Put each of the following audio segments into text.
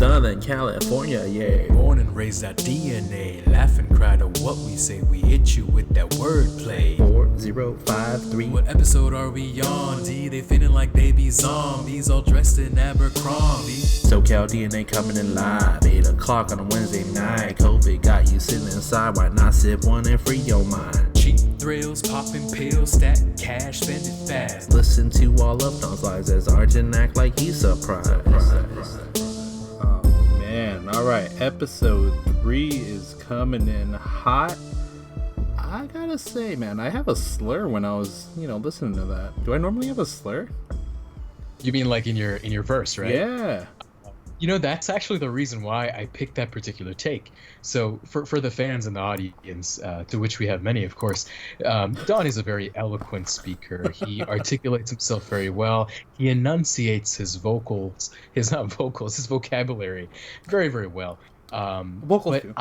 Southern California, yeah. Born and raised our DNA. Laugh and cry to what we say. We hit you with that wordplay. 4053. What episode are we on? D, they feeling like baby zombies, all dressed in Abercrombie. SoCal DNA coming in live. 8 o'clock on a Wednesday night. COVID got you sitting inside. Why not sip one and free your mind? Cheap thrills, popping pills, stack cash, spend it fast. Listen to all of those lies as Arjun act like he's surprised. Oh man, alright, episode 3 is coming in hot. I gotta say, man, I have a slur when I was, listening to that. Do I normally have a slur? You mean like in your verse, right? Yeah. That's actually the reason why I picked that particular take. So for the fans in the audience, to which we have many, of course, Don is a very eloquent speaker. He articulates himself very well. He enunciates his vocabulary very, very well. Vocals too.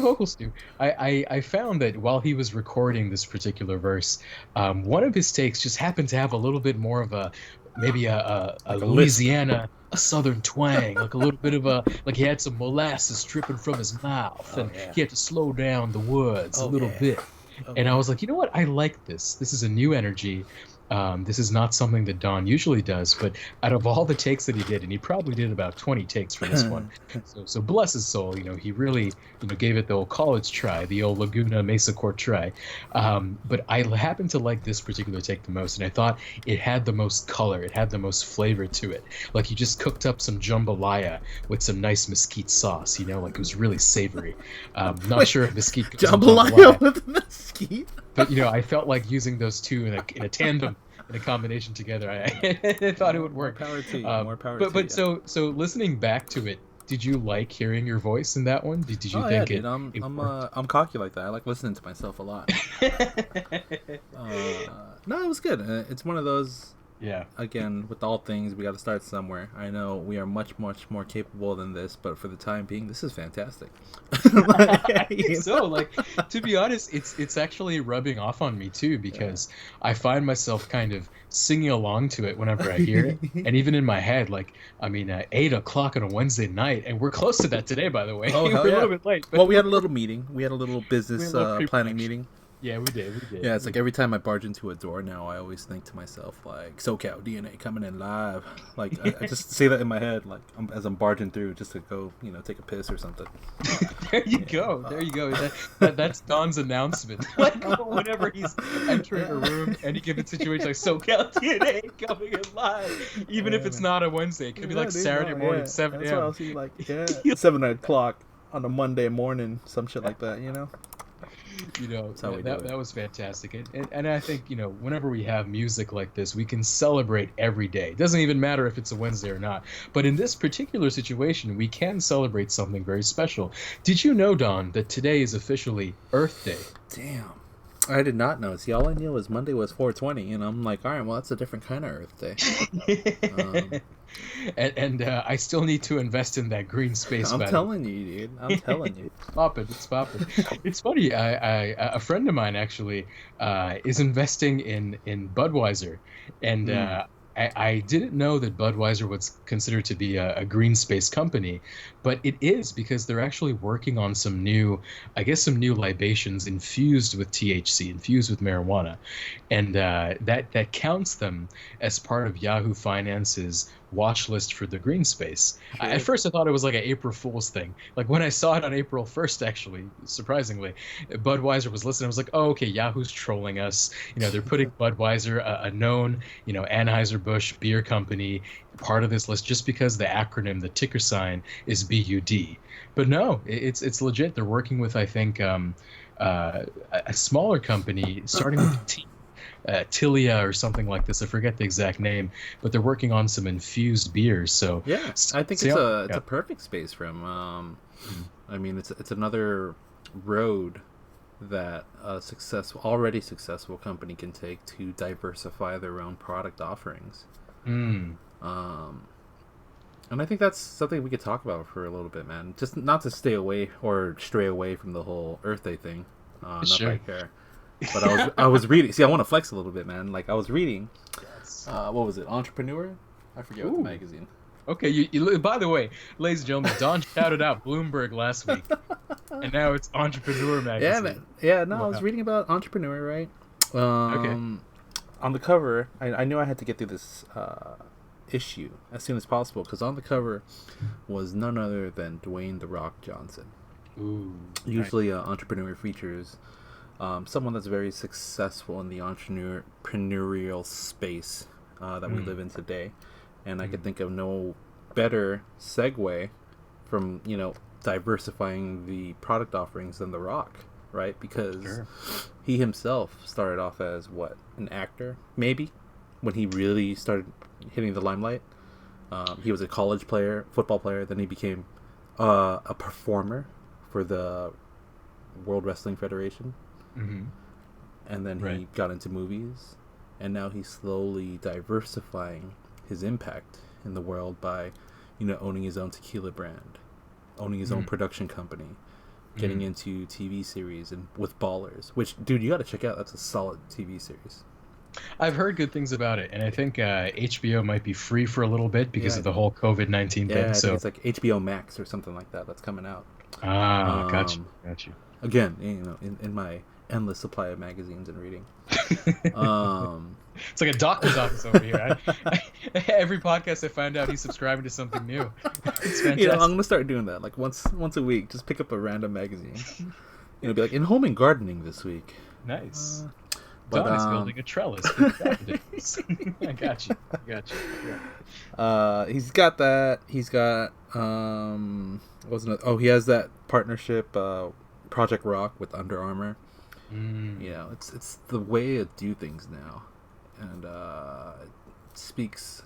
Vocals too. I found that while he was recording this particular verse, one of his takes just happened to have a little bit more of a Louisiana, a southern twang, like a little bit of like he had some molasses dripping from his mouth, and he had to slow down the words a little bit. And I was like, you know what? I like this. This is a new energy. This is not something that Don usually does, but out of all the takes that he did, and he probably did about 20 takes for this one, so bless his soul, he really, gave it the old college try, the old Laguna Mesa Court try. But I happen to like this particular take the most, and I thought it had the most color, it had the most flavor to it. Like he just cooked up some jambalaya with some nice mesquite sauce, like it was really savory. Not sure if mesquite goes jambalaya with mesquite. But I felt like using those two in a tandem, in a combination together. I thought it would work. More power to you. But so listening back to it, did you like hearing your voice in that one? Did you think it? I'm cocky like that. I like listening to myself a lot. No, it was good. It's one of those. Yeah. Again, with all things, we got to start somewhere. I know we are much, much more capable than this, but for the time being, this is fantastic. I think so. Like, to be honest, it's actually rubbing off on me too, because I find myself kind of singing along to it whenever I hear it, and even in my head, 8 o'clock on a Wednesday night, and we're close to that today, by the way. Oh, we're a little bit late. Well, we had a little meeting. We had a little business planning meeting. Yeah, we did. Yeah, it's like every time I barge into a door now, I always think to myself, like, SoCal DNA coming in live. Like, I just say that in my head, like, as I'm barging through just to go, take a piss or something. There you go. That's Don's announcement. Like, whenever he's entering a room, any given situation, like, SoCal DNA coming in live. Even if it's not a Wednesday. It could be like Saturday morning, 7 a.m. That's what I'll see, like, 7 o'clock on a Monday morning, some shit like that, That was fantastic, and I think whenever we have music like this, we can celebrate every day. It doesn't even matter if it's a Wednesday or not, but in this particular situation, we can celebrate something very special. Did you know, Don, that today is officially Earth Day? Damn, I did not know. See, all I knew was Monday was 420, and I'm like, all right, well, that's a different kind of Earth Day. And I still need to invest in that green space. I'm telling you, dude. I'm telling you. It's popping. It's funny. A friend of mine actually is investing in Budweiser, and I didn't know that Budweiser was considered to be a green space company, but it is, because they're actually working on some new libations infused with THC, infused with marijuana, and that counts them as part of Yahoo Finance's watch list for the green space. Sure. At first I thought it was like an April Fool's thing. Like when I saw it on April 1st, actually, surprisingly, Budweiser was listed. I was like, oh, okay, Yahoo's trolling us. They're putting Budweiser, a known, Anheuser-Busch beer company, part of this list just because the acronym, the ticker sign is BUD. But no, it's legit. They're working with, I think, a smaller company starting with a T. Tilia or something like this. I forget the exact name, but they're working on some infused beers. So yeah, I think it's a perfect space for them. I mean, it's another road that a already successful company can take to diversify their own product offerings. And I think that's something we could talk about for a little bit, man. Just not to stray away from the whole Earth Day thing. Not that I care. But I was reading. See, I want to flex a little bit, man. Like I was reading. Yes. What was it? Entrepreneur? I forget what the magazine. Okay, by the way, ladies and gentlemen, Don shouted out Bloomberg last week, and now it's Entrepreneur Yeah, Magazine. man. Yeah, no, I was Wow. reading about Entrepreneur, right? Okay. On the cover, I knew I had to get through this issue as soon as possible because on the cover was none other than Dwayne the Rock Johnson. Ooh. Nice. Usually, Entrepreneur features someone that's very successful in the entrepreneurial space that we live in today, and I could think of no better segue from diversifying the product offerings than The Rock, right? Because Sure. he himself started off as what, an actor, maybe, when he really started hitting the limelight. He was a college player, football player. Then he became a performer for the World Wrestling Federation, Mm-hmm. and then Right. he got into movies, and now he's slowly diversifying his impact in the world by, owning his own tequila brand, owning his own Mm-hmm. production company, getting into TV series and with Ballers, which, dude, you got to check out. That's a solid TV series. I've heard good things about it, and I think HBO might be free for a little bit because Yeah, of the whole COVID-19 thing. yeah, I think So, it's like HBO Max or something like that that's coming out. got you, Um, got you. Again, in my endless supply of magazines and reading. Um, It's like a doctor's office over here. Every podcast I find out he's subscribing to something new. It's I'm fantastic. gonna start doing that. Like once a week, just pick up a random magazine. Be like in home and gardening this week. Nice. But Don is building a trellis for daffodils. I got you. I got you. Yeah. he's got that. He's got wasn't it? Oh, he has that partnership, Project Rock with Under Armour. Mm. It's the way to do things now, and it speaks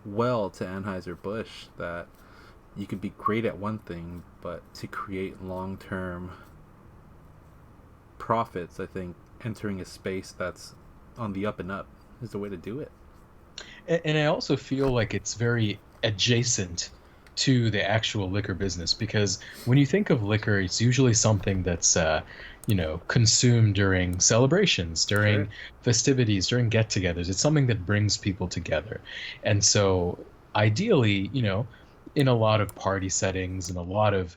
well to Anheuser-Busch that you can be great at one thing, but to create long-term profits, I think entering a space that's on the up and up is the way to do it. And I also feel like it's very adjacent to the actual liquor business because when you think of liquor, it's usually something that's, consumed during celebrations, during Sure. festivities, during get-togethers. It's something that brings people together. And so, ideally, in a lot of party settings and a lot of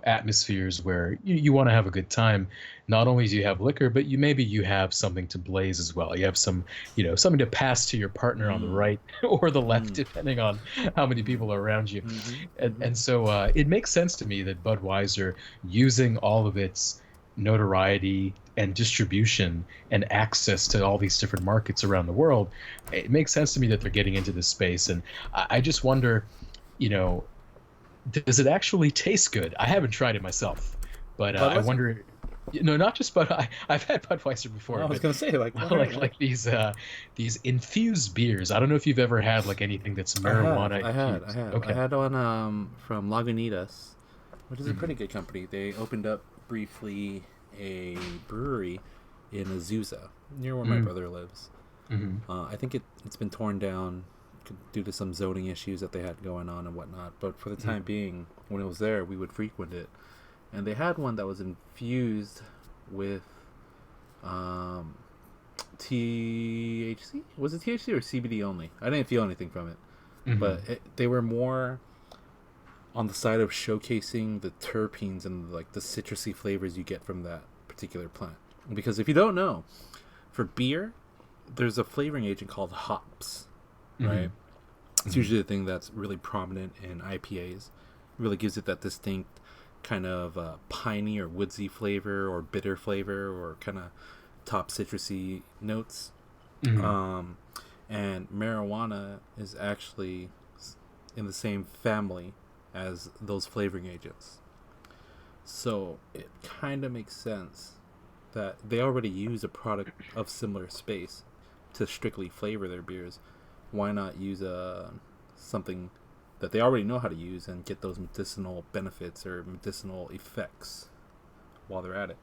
atmospheres where you want to have a good time, not only do you have liquor, but you have something to blaze as well. You have something to pass to your partner on the Mm. right or the left, Mm. depending on how many people are around you. Mm-hmm. And, Mm-hmm. and so it makes sense to me that Budweiser, using all of its notoriety and distribution and access to all these different markets around the world, it makes sense to me that they're getting into this space. And I just wonder, you know, does it actually taste good? I haven't tried it myself, but I Budweiser? wonder. No, not just Bud. I've had Budweiser before, I was but gonna say like like these infused beers. I don't know if you've ever had like anything that's marijuana infused. I Okay. had one from Lagunitas, which is a Mhm. pretty good company. They opened up briefly a brewery in Azusa, near where my Mm. brother lives. Mhm. I think it's been torn down due to some zoning issues that they had going on and whatnot. But for the time Mhm. being, when it was there, we would frequent it, and they had one that was infused with um, THC. Was it THC or CBD only? I didn't feel anything from it, Mhm. but they were more on the side of showcasing the terpenes and like the citrusy flavors you get from that particular plant. Because if you don't know, for beer, there's a flavoring agent called hops, right? Mhm. It's Mhm. usually the thing that's really prominent in IPAs. Really gives it that distinct kind of piney or woodsy flavor or bitter flavor or kind of top citrusy notes. Mhm. Um, and marijuana is actually in the same family as those flavoring agents. So it kind of makes sense that they already use a product of similar space to strictly flavor their beers. Why not use something that they already know how to use and get those medicinal benefits or medicinal effects while they're at it?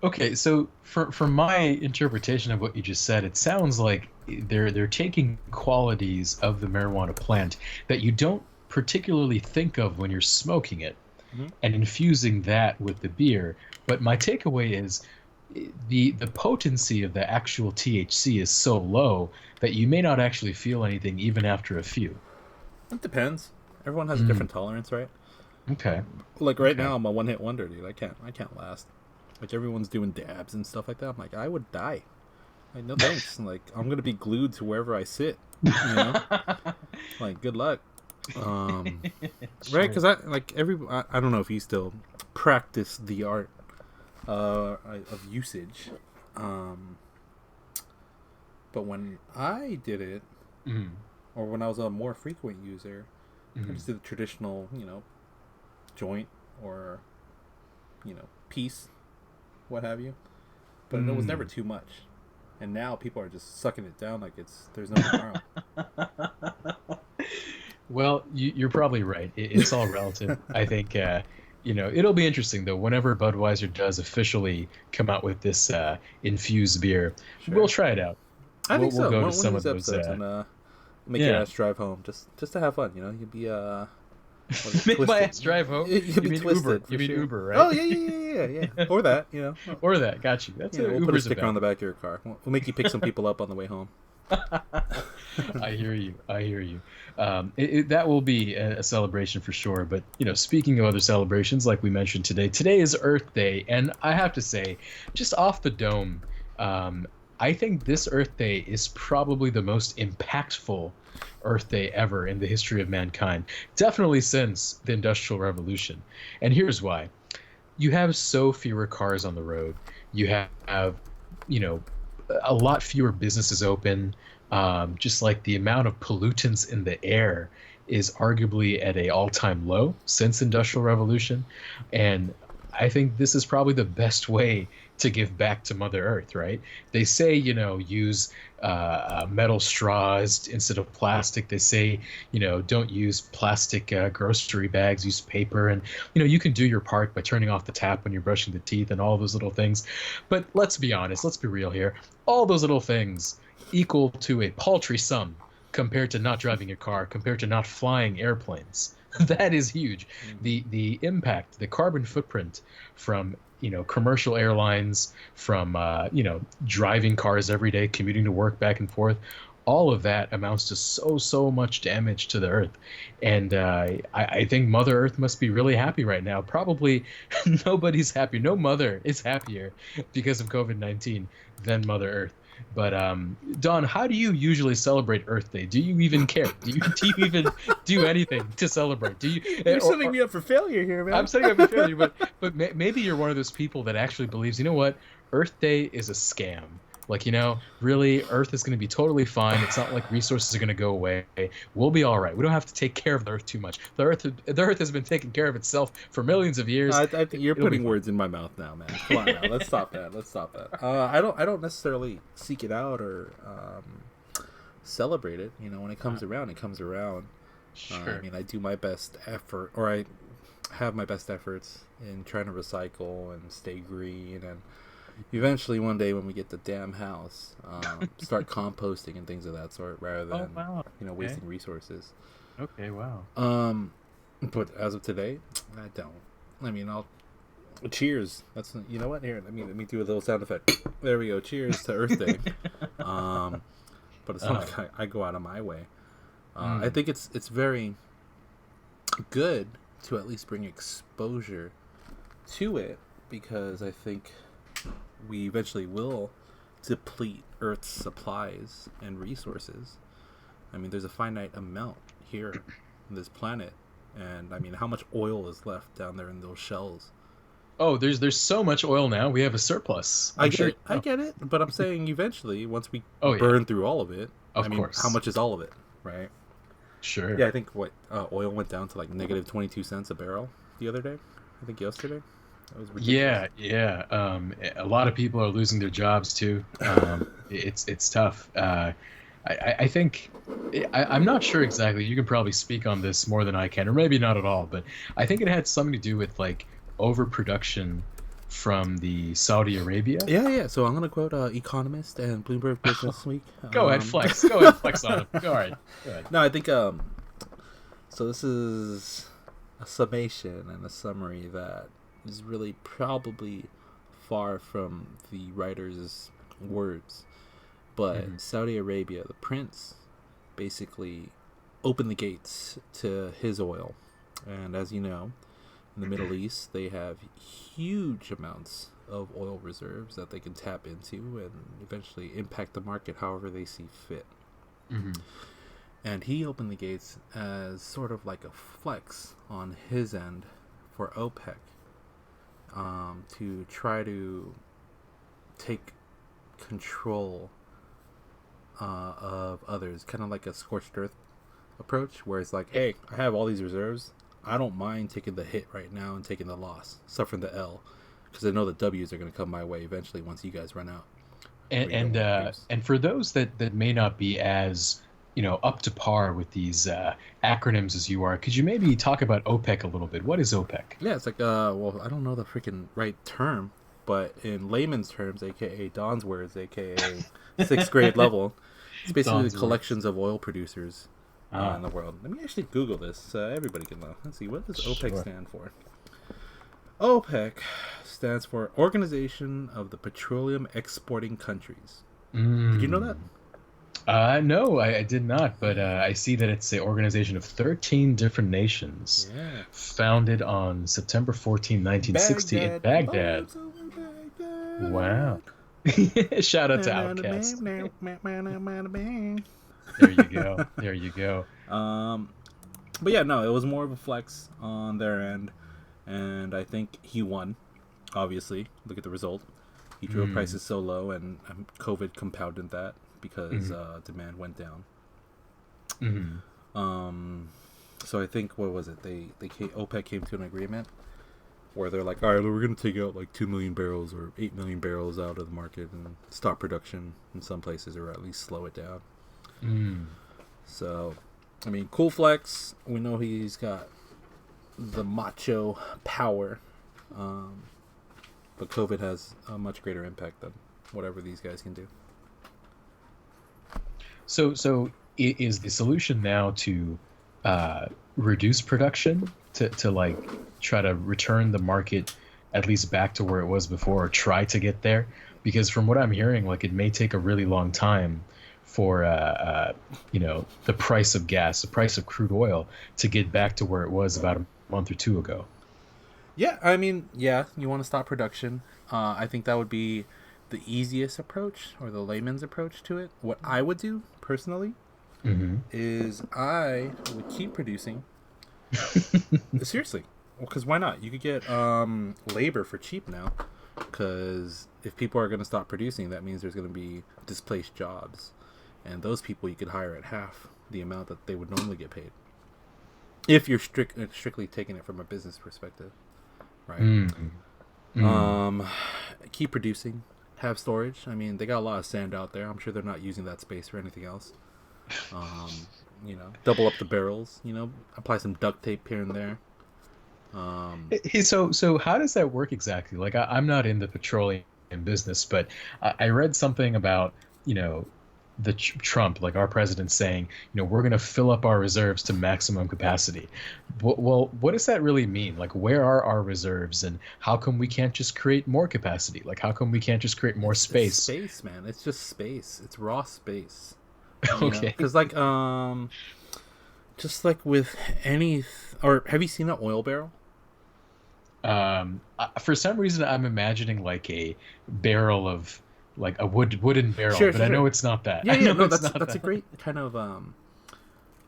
Okay, so for my interpretation of what you just said, it sounds like they're taking qualities of the marijuana plant that you don't particularly think of when you're smoking it Mm-hmm. and infusing that with the beer. But my takeaway is the potency of the actual THC is so low that you may not actually feel anything even after a few. It depends. Everyone has a Mm, different tolerance, right? okay. Like right Okay. now, I'm a one hit wonder, dude. I can't last. Like everyone's doing dabs and stuff like that. I'm like, I would die. Like no thanks. Like I'm gonna be glued to wherever I sit. You know, like good luck. Um, right? Sure. Because I don't know if you still practice the art of usage. Um, but when I did it, Mm, or when I was a more frequent user, I mm, just did the traditional, joint or piece, what have you. But it was never mm. too much. And now people are just sucking it down like there's no tomorrow. Well, you're probably right. It's all relative. I think, it'll be interesting though. Whenever Budweiser does officially come out with this infused beer, we'll Sure. try it out. I think We'll so. go to One of some of these those. episodes, and make your Yeah, ass drive home just to have fun. You'd be what is it, make my twisted. ass drive home. You'd You be mean Uber? twisted You for mean sure. Uber, right? Oh yeah. Or that, Or that. Got you. That's We'll put a Uber's a sticker on bad the back of your car. We'll make you pick some people up on the way home. I hear you. I hear you. That will be a celebration for sure. But speaking of other celebrations, like we mentioned today, today is Earth Day, and I have to say, just off the dome, um, I think this Earth Day is probably the most impactful Earth Day ever in the history of mankind. Definitely since the Industrial Revolution. And here's why: you have so fewer cars on the road. You have, you know, a lot fewer businesses open. Just like the amount of pollutants in the air is arguably at a all-time low since Industrial Revolution, and I think this is probably the best way to give back to Mother Earth, right? They say, use metal straws instead of plastic. They say, don't use plastic grocery bags, use paper. And, you can do your part by turning off the tap when you're brushing the teeth and all those little things. But let's be honest, let's be real here. All those little things equal to a paltry sum compared to not driving a car, compared to not flying airplanes. That is huge. Mm-hmm. The impact, the carbon footprint from commercial airlines, from driving cars every day, commuting to work back and forth, all of that amounts to so much damage to the earth. And I think Mother Earth must be really happy right now. Probably nobody's happy. No mother is happier because of COVID-19 than Mother Earth. But Don, how do you usually celebrate Earth Day? Do you even care? Do you even do anything to celebrate? Do you? You're setting Or me up for failure here, I'm man. setting up a failure, but maybe you're one of those people that actually believes, you know what, Earth Day is a scam. Like, really, Earth is going to be totally fine. It's not like resources are going to go away. We'll be all right. We don't have to take care of the Earth too much. The Earth has been taking care of itself for millions of No, years. I think you're It'll be putting fine. words in my mouth now, man. Come on now, let's stop that. Let's stop that. I don't necessarily seek it out or celebrate it. When it comes around, it comes around. I Sure. mean, I do my best effort, or I have my best efforts in trying to recycle and stay green, and eventually one day when we get the damn house, start composting and things of that sort, rather Oh, than wow. Okay. wasting resources. Okay, wow. Um, but as of today, I don't. I mean, I'll cheers. That's what. Here, let me do a little sound effect. There we go. Cheers to Earth Day. Um, but it's not Uh, like I go out of my way. I mm, think it's very good to at least bring exposure to it, because I think we eventually will deplete Earth's supplies and resources. I mean, there's a finite amount here on this planet, and I mean, how much oil is left down there in those shells? oh, there's so much oil now. We have a surplus. I I'm get sure it, you I know. get it, but I'm saying eventually, once we Oh yeah, burn through all of it, I of mean, how course. much is all of it, right? Sure. Yeah, I think what oil went down to like negative 22 cents a barrel the other day. I think yesterday. That was ridiculous. Yeah, yeah. A lot of people are losing their jobs too. It's tough. I think I'm not sure exactly. You can probably speak on this more than I can, or maybe not at all. But I think it had something to do with like overproduction from the Saudi Arabia. Yeah. So I'm gonna quote Economist and Bloomberg Business Week. Go ahead, flex. Go ahead, flex on him. Go ahead. Go ahead. No, I think so this is a summation and a summary that is really probably far from the writer's words, but Saudi Arabia, the prince, basically opened the gates to his oil. And as you know, in the Middle East, they have huge amounts of oil reserves that they can tap into and eventually impact the market however they see fit. And he opened the gates as sort of like a flex on his end for OPEC, to try to take control of others, kind of like a scorched earth approach, where it's like, hey, I have all these reserves. I don't mind taking the hit right now and taking the loss, suffering the L, because I know the W's are going to come my way eventually once you guys run out. And for those that may not be as up to par with these acronyms as you are, could you maybe talk about OPEC a little bit? What is OPEC? Yeah, it's like well, I don't know the freaking right term, but in layman's terms, aka Don's words, aka sixth grade level, it's basically the collections of oil producers in the world. Let me actually Google this so everybody can know. Let's see, what does OPEC stand for? OPEC stands for Organization of the Petroleum Exporting Countries. Did you know that? No, I did not, but I see that it's an organization of 13 different nations, founded on September 14, 1960 in Baghdad. Wow. Shout out to Outkast. There you go. But yeah, no, it was more of a flex on their end, and I think he won. Obviously, look at the result. He drove prices so low, and COVID compounded that because demand went down. So I think, what was it? OPEC came to an agreement where they're like, all right, we're going to take out like 2 million barrels or 8 million barrels out of the market and stop production in some places, or at least slow it down. So, I mean, cool flex. We know he's got the macho power, but COVID has a much greater impact than whatever these guys can do. So is the solution now to reduce production to like try to return the market at least back to where it was before, or try to get there? Because from what I'm hearing, like, it may take a really long time for the price of gas, the price of crude oil, to get back to where it was about a month or two ago. Yeah, I mean, yeah, you want to stop production. I think that would be the easiest approach, or the layman's approach to it. What I would do personally is I would keep producing. Seriously, because why not? You could get labor for cheap now, because if people are going to stop producing, that means there's going to be displaced jobs, and those people you could hire at half the amount that they would normally get paid, if you're strictly taking it from a business perspective, right? Keep producing, have storage. I mean, they got a lot of sand out there. I'm sure they're not using that space for anything else. Double up the barrels, apply some duct tape here and there. So how does that work exactly? Like, I'm not in the petroleum business, but I read something about, the Trump, like our president, saying, we're going to fill up our reserves to maximum capacity. Well, what does that really mean? Like, where are our reserves, and how come we can't just create more capacity? Like, how come we can't just create more space? It's space, man. It's just space. It's raw space. Okay. Because just like with any, or have you seen an oil barrel? For some reason, I'm imagining like a barrel of, like a wooden barrel, but I know it's not that. Yeah, no, that's a great kind of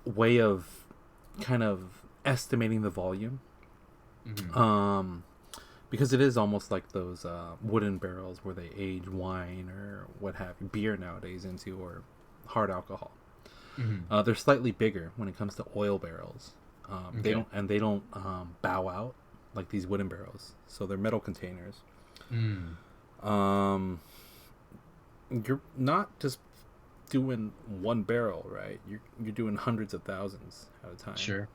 way of kind of estimating the volume. Because it is almost like those wooden barrels where they age wine or what have you, beer nowadays into, or hard alcohol. They're slightly bigger when it comes to oil barrels. They don't bow out like these wooden barrels, so they're metal containers. You're not just doing one barrel, right? You're doing hundreds of thousands at a time. Sure.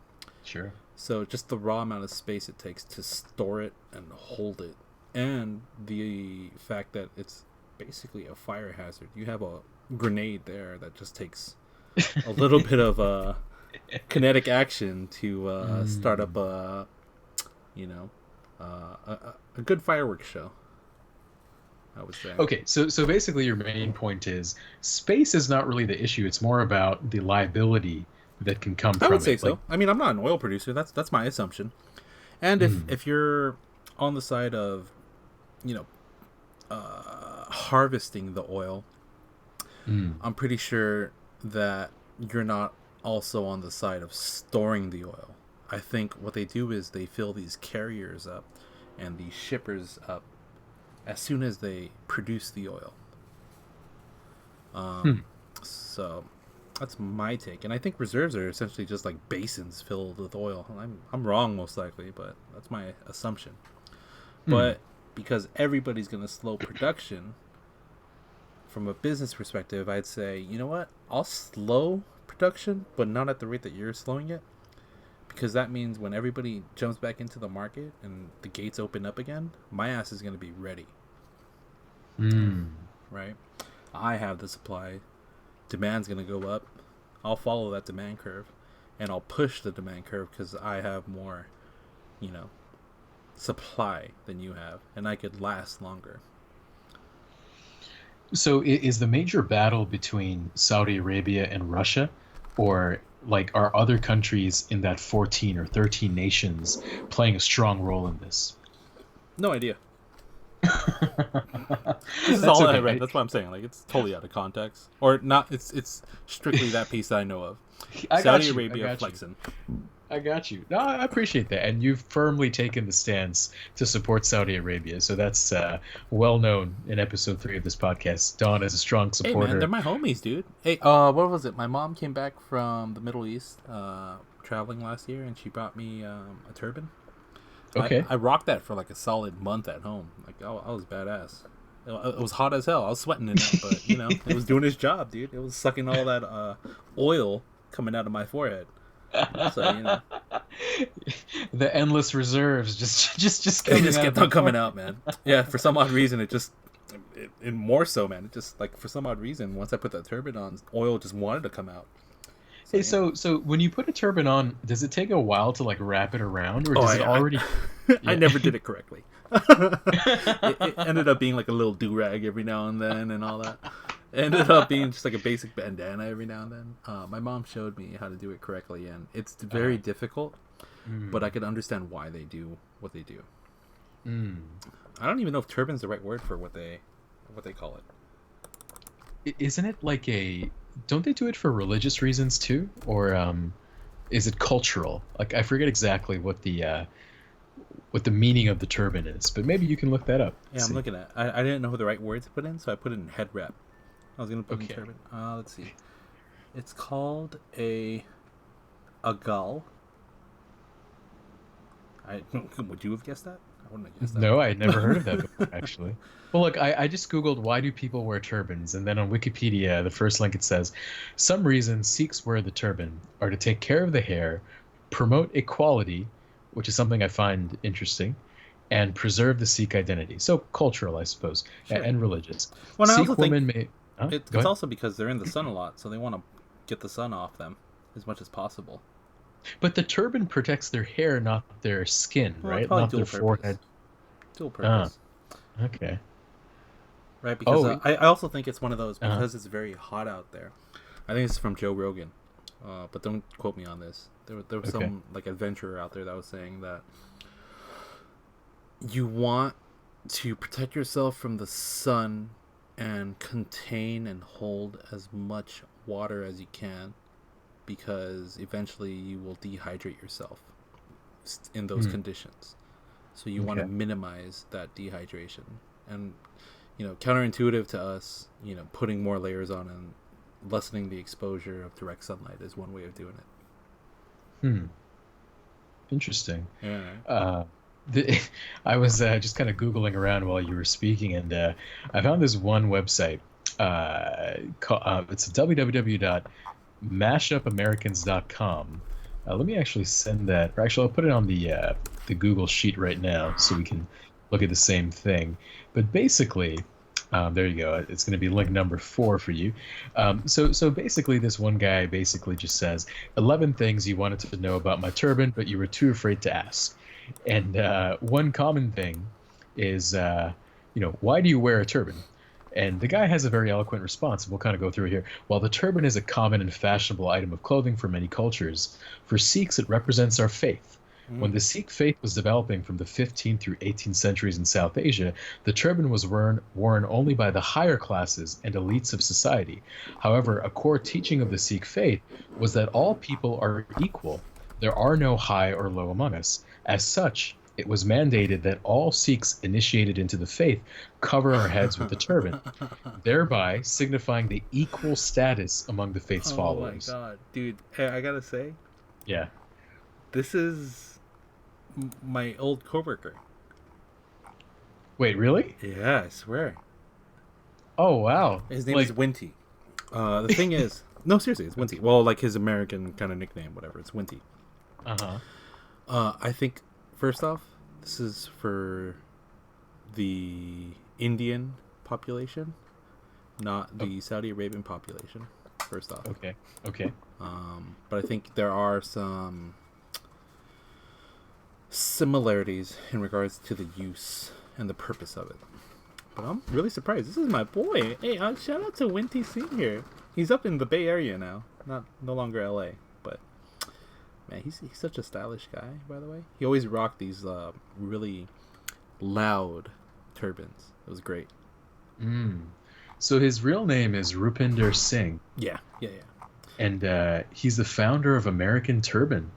So just the raw amount of space it takes to store it and hold it, and the fact that it's basically a fire hazard. You have a grenade there that just takes a little bit of kinetic action to start up a good fireworks show. I would say. Okay, so basically your main point is space is not really the issue. It's more about the liability that can come I would from say it. Like, so. I mean, I'm not an oil producer. That's my assumption. And if you're on the side of, you know, harvesting the oil, I'm pretty sure that you're not also on the side of storing the oil. I think what they do is they fill these carriers up and these shippers up as soon as they produce the oil. So that's my take, and I think reserves are essentially just like basins filled with oil. I'm wrong most likely, but that's my assumption. But because everybody's going to slow production, from a business perspective, I'd say, you know what? I'll slow production, but not at the rate that you're slowing it. Because that means when everybody jumps back into the market and the gates open up again, my ass is going to be ready. Right? I have the supply. Demand's going to go up. I'll follow that demand curve. And I'll push the demand curve because I have more, supply than you have. And I could last longer. so is the major battle between Saudi Arabia and Russia, or like are other countries in that 14 or 13 nations playing a strong role in this? No idea. This is all okay. I read. That's what I'm saying. Like, it's totally out of context, or not. It's strictly that piece that I know of. Saudi Arabia flexing. I got you. No, I appreciate that, and you've firmly taken the stance to support Saudi Arabia. So that's well known in episode 3 of this podcast. Don is a strong supporter. Hey man, they're my homies, dude. Hey, what was it? My mom came back from the Middle East, traveling last year, and she brought me a turban. Okay. I rocked that for like a solid month at home. Like, I was badass. It was hot as hell. I was sweating in it, but it was doing its job, dude. It was sucking all that oil coming out of my forehead. So the endless reserves just kept on coming out, man. Yeah, for some odd reason, and more so, man. It just, like, for some odd reason, once I put that turban on, oil just wanted to come out. Hey, so when you put a turban on, does it take a while to like wrap it around, or does it already? I never did it correctly. It ended up being like a little do-rag every now and then, and all that. It ended up being just like a basic bandana every now and then. My mom showed me how to do it correctly, and it's very difficult, but I could understand why they do what they do. I don't even know if turban's the right word for what they call it. Isn't it like don't they do it for religious reasons too, or is it cultural? Like, I forget exactly what the meaning of the turban is, but maybe you can look that up. Yeah, I'm looking at it. I didn't know who the right word to put in, so I put it in head wrap. I was gonna put in turban. Let's see. It's called a gull. Would you have guessed that? I wouldn't have guessed that. No, I had never heard of that before, actually. Well, look, I just Googled why do people wear turbans, and then on Wikipedia, the first link, it says, some reasons Sikhs wear the turban are to take care of the hair, promote equality, which is something I find interesting, and preserve the Sikh identity. So cultural, I suppose, and religious. Well, Sikh women may... It's also because they're in the sun a lot, so they want to get the sun off them as much as possible. But the turban protects their hair, not their skin, right? Not their forehead. Dual purpose. Okay. Right, because I also think it's one of those, because it's very hot out there. I think it's from Joe Rogan, but don't quote me on this. There was some like adventurer out there that was saying that you want to protect yourself from the sun and contain and hold as much water as you can, because eventually you will dehydrate yourself in those conditions. So you want to minimize that dehydration. And, counterintuitive to us, putting more layers on and lessening the exposure of direct sunlight is one way of doing it. Interesting. Yeah. I was just kind of Googling around while you were speaking, and I found this one website. It's www.mashupamericans.com. Let me actually send that, or actually I'll put it on the Google sheet right now so we can look at the same thing. But basically, there you go. It's going to be link number 4 for you. So basically, this one guy basically just says 11 things you wanted to know about my turban, but you were too afraid to ask. And one common thing is, why do you wear a turban? And the guy has a very eloquent response, and we'll kind of go through it here. While the turban is a common and fashionable item of clothing for many cultures, for Sikhs it represents our faith. When the Sikh faith was developing from the 15th through 18th centuries in South Asia, the turban was worn only by the higher classes and elites of society. However, a core teaching of the Sikh faith was that all people are equal. There are no high or low among us. As such, it was mandated that all Sikhs initiated into the faith cover our heads with the turban, thereby signifying the equal status among the faith's followers. Oh my god, dude! Hey, I gotta say, yeah, this is my old coworker. Wait, really? Yeah, I swear. Oh wow. His name is Winty. The thing is, no, seriously, it's Winty. Well, like his American kind of nickname, whatever. It's Winty. I think first off, this is for the Indian population, not the Saudi Arabian population. First off. Okay. But I think there are some similarities in regards to the use and the purpose of it. But I'm really surprised. This is my boy. Hey, shout out to Winty Senior. He's up in the Bay Area now, no longer LA. But man, he's such a stylish guy. By the way, he always rocked these really loud turbans. It was great. So his real name is Rupinder Singh. Yeah. And he's the founder of American Turban.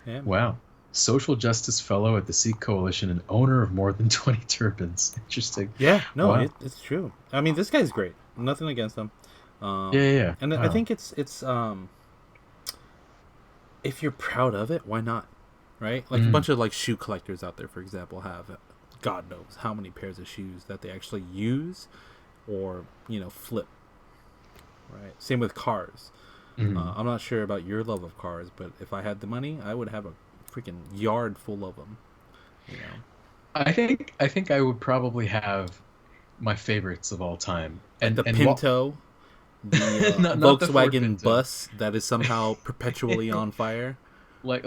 Yeah. Wow. Social Justice Fellow at the Sikh Coalition and owner of more than 20 turbans. Interesting. Yeah, no, wow. It's true. I mean, this guy's great. Nothing against him. Yeah. And wow. I think it's if you're proud of it, why not? Right? Like a bunch of like shoe collectors out there, for example, have God knows how many pairs of shoes that they actually use or flip. Right. Same with cars. I'm not sure about your love of cars, but if I had the money, I would have a freaking yard full of them. I think I would probably have my favorites of all time, and the Pinto, the Volkswagen bus that is somehow perpetually on fire, like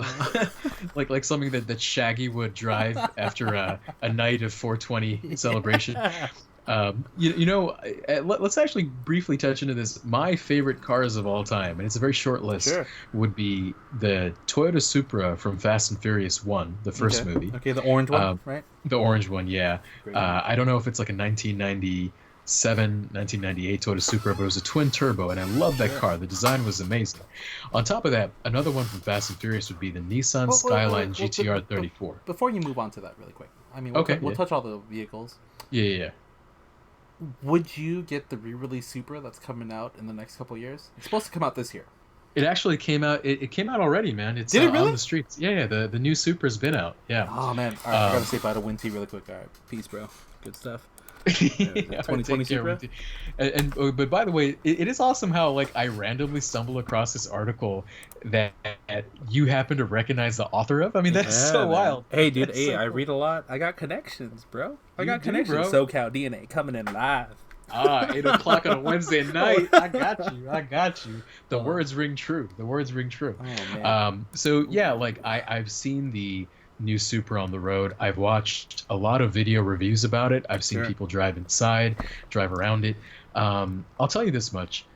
something that Shaggy would drive after a night of 420 celebration. Let's actually briefly touch into this. My favorite cars of all time, and it's a very short list, would be the Toyota Supra from Fast and Furious 1, the first movie. Okay, the orange one, right? The orange one, yeah. I don't know if it's like a 1997, 1998 Toyota Supra, but it was a twin turbo, and I love that car. The design was amazing. On top of that, another one from Fast and Furious would be the Nissan Skyline GTR 34. Before you move on to that really quick, I mean, we'll touch all the vehicles. Yeah. Would you get the re-release Supra that's coming out in the next couple of years? It's supposed to come out this year. It actually came out. It came out already, man. It's Did it really? On the streets. Yeah. The new Supra's been out. Yeah. Oh man! All right, I gotta say bye to Winty really quick. All right, peace, bro. Good stuff. 2020 Supra. But by the way, it is awesome how like I randomly stumble across this article that you happen to recognize the author of. I mean, that's so wild. Hey, dude. I read a lot. I got connections, bro. I got connections. SoCal DNA coming in live. 8 o'clock on a Wednesday night. I got you. The words ring true. Oh, man. So yeah, like I've seen the new Supra on the road. I've watched a lot of video reviews about it. I've seen people drive inside, drive around it. I'll tell you this much.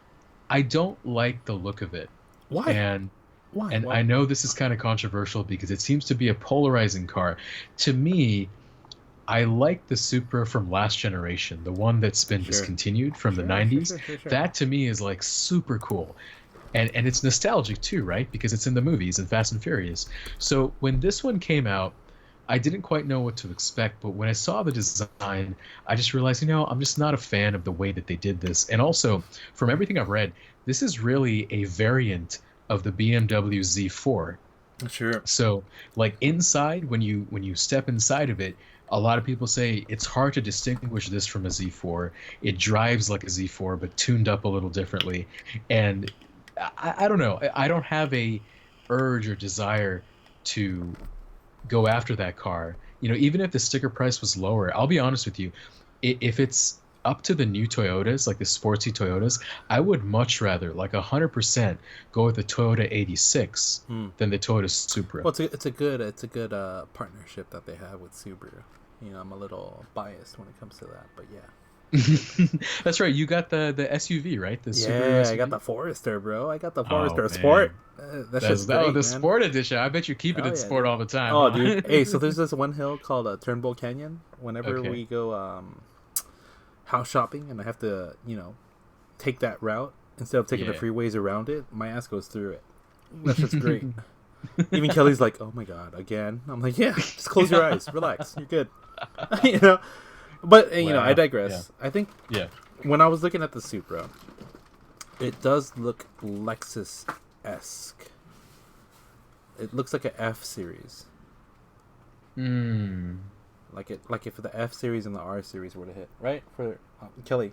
I don't like the look of it. Why? Why? I know this is kind of controversial because it seems to be a polarizing car. To me, I like the Supra from last generation, the one that's been discontinued from the 90s. Sure. That to me is like super cool. And it's nostalgic too, right? Because it's in the movies and Fast and Furious. So when this one came out, I didn't quite know what to expect. But when I saw the design, I just realized, I'm just not a fan of the way that they did this. And also, from everything I've read, this is really a variant of the BMW Z4. Sure. So like inside, when you step inside of it, a lot of people say it's hard to distinguish this from a Z4. It drives like a Z4, but tuned up a little differently. And I don't know. I don't have a urge or desire to go after that car. Even if the sticker price was lower, I'll be honest with you. If it's up to the new Toyotas, like the sportsy Toyotas, I would much rather, like 100%, go with the Toyota 86 than the Toyota Supra. Well, it's a good partnership that they have with Subaru. I'm a little biased when it comes to that, but yeah. That's right. You got the SUV, right? The Subaru Yeah, I SUV. got the Forester, bro. I got the Oh Forester Sport. man, That shit's great, the man. Sport Edition. I bet you keep it Oh in yeah, Sport dude. all the time, Oh, dude. huh? Hey, so there's this one hill called Turnbull Canyon. Whenever Okay. we go house shopping, and I have to, take that route instead of taking the Yeah. freeways around it, my ass goes through it. That shit's great. Even Kelly's like, "Oh my god, again?" I'm like, "Yeah, just close your eyes, relax, you're good." you know. But I Wow. Yeah. digress. I think Yeah. when I was looking at the Supra, it does look Lexus-esque. It looks like a F series. Hmm. Like if the F series and the R series were to hit, right? For Kelly,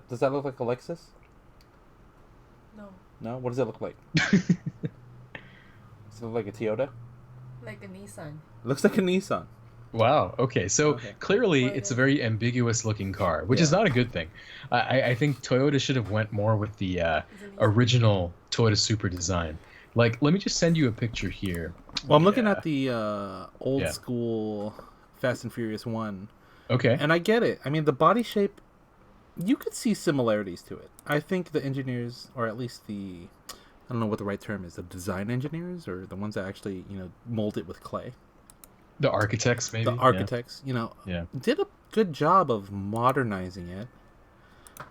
does that look like a Lexus? No, No. What does it look like? Does it look like a Toyota? like a Nissan. Looks like a Nissan. Wow. Okay. So Okay. clearly, What it's a is- very ambiguous looking car, which is Yeah. not a good thing. I think Toyota should have went more with the Is it Nissan? original Toyota Supra design. Like, let me just send you a picture here. Well, I'm looking Yeah. at the old Yeah. school Fast and Furious 1, Okay. and I get it. I mean, the body shape, you could see similarities to it. I think the engineers, or at least I don't know what the right term is, the design engineers, or the ones that actually, mold it with clay, The architects, maybe. the architects, Yeah. did a good job of modernizing it.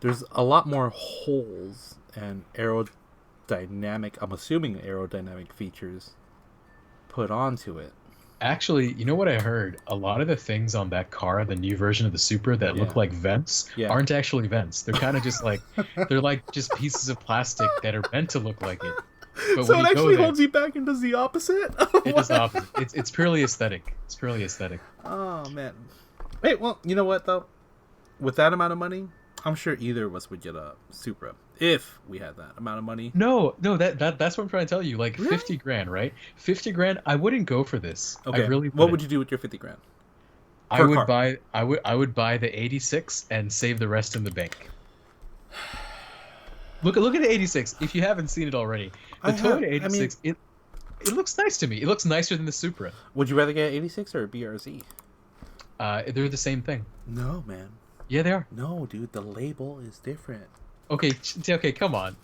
There's a lot more holes and aerodynamic, I'm assuming aerodynamic features put onto it. Actually, you know what I heard? A lot of the things on that car, the new version of the Supra that look Yeah. like vents, Yeah. aren't actually vents. They're kind of just like they're like just pieces of plastic that are meant to look like it. But So when it you go actually there, holds you back and does the opposite? it does the opposite. It's purely aesthetic. It's purely aesthetic. Oh, man. Hey, well, you know what, though? With that amount of money, I'm sure either of us would get a Supra. If we had that amount of money. No, that's what I'm trying to tell you. Like Really? 50 grand, right? 50 grand, I wouldn't go for this. Okay. I really What would wouldn't. you do with your 50 grand? I per would car? buy I would buy the 86 and save the rest in the bank. Look at the 86 if you haven't seen it already. The I have. Toyota 86 it looks nice to me. It looks nicer than the Supra. Would you rather get 86 or a BRZ? They're the same thing. No, man. Yeah, they are. No, dude. The label is different. Okay, okay, come on.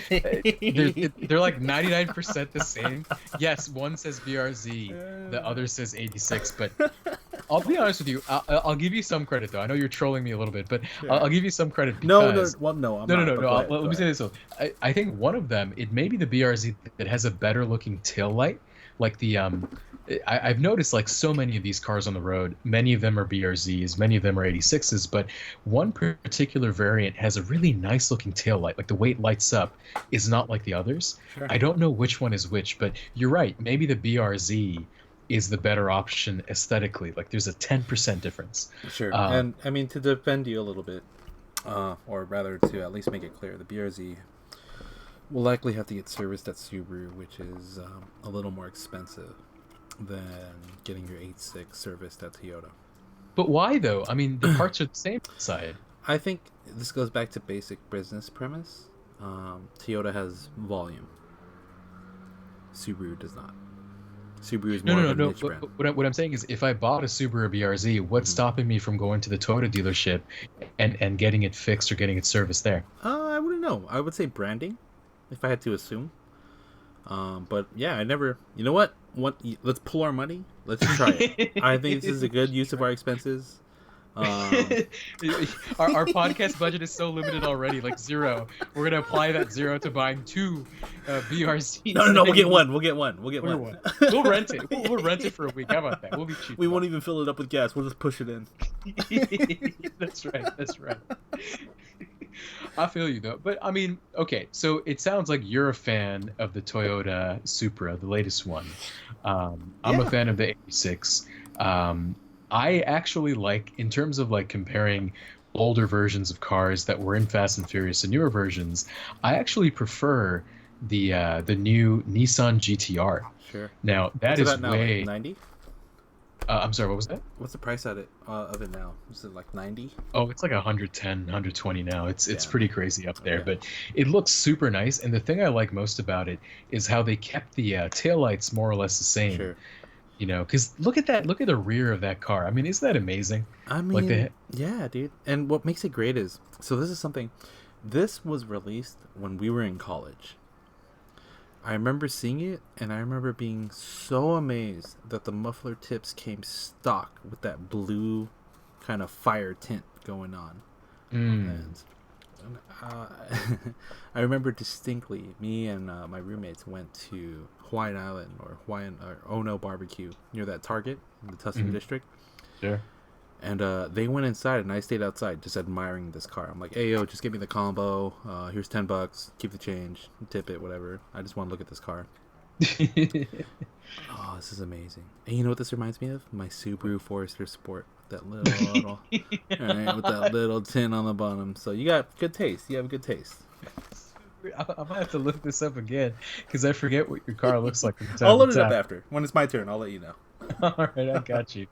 They're like 99% the same. Yes, one says BRZ, the other says 86, but I'll be honest with you. I'll give you some credit, though. I know you're trolling me a little bit, but I'll give you some credit because... No. Well, no. I'm No, not, no, no, but no. go ahead, Let go me say ahead. this. Though. I think one of them, it may be the BRZ that has a better looking tail light. Like the I've noticed like so many of these cars on the road, many of them are BRZs, many of them are 86s, but one particular variant has a really nice looking tail light. Like the way it lights up is not like the others. Sure. I don't know which one is which, but you're right. Maybe the BRZ is the better option aesthetically. Like there's a 10% difference. Sure. Uh, And I mean, to defend you a little bit, or rather to at least make it clear, the BRZ will likely have to get serviced at Subaru, which is a little more expensive than getting your 8.6 serviced at Toyota. But why though? I mean, the parts are the same inside. I think this goes back to basic business premise. Toyota has volume. Subaru does not. Subaru is more of a niche brand. But what I'm saying is, if I bought a Subaru BRZ, what's stopping me from going to the Toyota dealership and getting it fixed or getting it serviced there? I wouldn't know. I would say branding, if I had to assume. But yeah, I never. You know what? Let's pull our money. Let's try it. I think this is a good use of our expenses. Our podcast budget is so limited already, like zero. We're gonna apply that zero to buying two BRZs. No. We'll get one. We'll get one. We'll rent it. We'll rent it for a week. How about that? We'll be cheap. We won't even fill it up with gas. We'll just push it in. That's right. That's right. I feel you though. But I mean, okay, so it sounds like you're a fan of the Toyota Supra, the latest one. I'm a fan of the 86. I actually like, in terms of like comparing older versions of cars that were in Fast and Furious to newer versions, I actually prefer the new Nissan GTR. Sure. Now that What's is it at now, way. like 90? I'm sorry, what was that? What's the price of it now? Is it like 90? Oh, it's like 110, 120 now. It's Yeah. pretty crazy up there, Okay. but it looks super nice. And the thing I like most about it is how they kept the taillights more or less the same. Sure. You know, because look at that. Look at the rear of that car. I mean, isn't that amazing? I Like mean, the yeah, dude. And what makes it great is, so this is something, this was released when we were in college. I remember seeing it, and I remember being so amazed that the muffler tips came stock with that blue kind of fire tint going on. mm, And I remember distinctly, me and my roommates went to Hawaiian Island or Ono Barbecue near that Target in the Tustin mhm, district. sure. And they went inside, and I stayed outside just admiring this car. I'm like, hey, yo, just give me the combo. Here's $10. Keep the change. Tip it, whatever. I just want to look at this car. Oh, this is amazing. And you know what this reminds me of? My Subaru Forester Sport. That little, alright, with that little tin on the bottom. So you got good taste. You have good taste. I might have to look this up again because I forget what your car looks like from I'll time load to it up time. after. When it's my turn, I'll let you know. All right, I got you.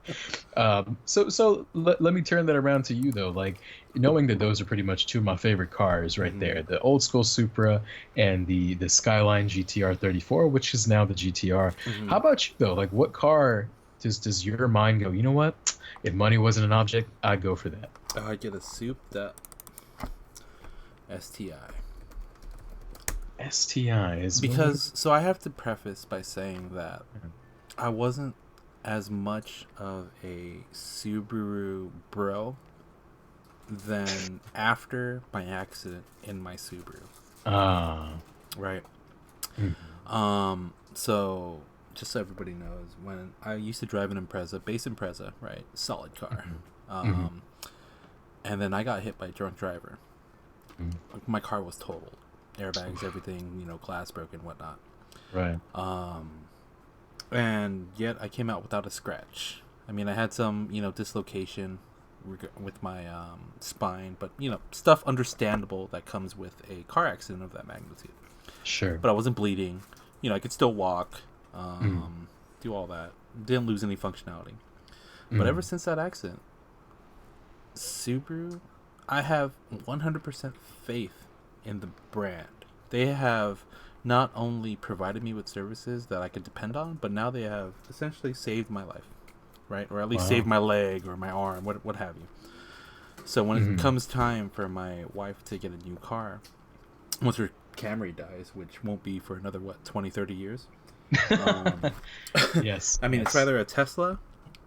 So let me turn that around to you though. Like knowing that those are pretty much two of my favorite cars right Mm-hmm. there, the old school Supra and the Skyline GTR 34, which is now the GTR. Mm-hmm. How about you though? Like what car does your mind go? You know what? If money wasn't an object, I'd go for that. I get a souped up STI. STI is Because, so I have to preface by saying that I wasn't as much of a Subaru bro than after my accident in my Subaru. ah. Right. Mhm. So just so everybody knows, when I used to drive an Impreza, base Impreza, right? Solid car. Mhm. And then I got hit by a drunk driver. Mhm. My car was totaled. Airbags, everything, glass broken, whatnot. Right. And yet I came out without a scratch. I mean, I had some, dislocation with my spine, but, stuff understandable that comes with a car accident of that magnitude. Sure. But I wasn't bleeding. I could still walk, Mm. do all that. Didn't lose any functionality. But ever Mm. since that accident, Subaru, I have 100% faith in the brand. They have not only provided me with services that I could depend on, but now they have essentially saved my life, right? Or at least saved Wow. my leg or my arm, what have you. So when it Mhm. comes time for my wife to get a new car, once her Camry dies, which won't be for another, 20, 30 years. Um, Yes. I mean, it's Yes. either a Tesla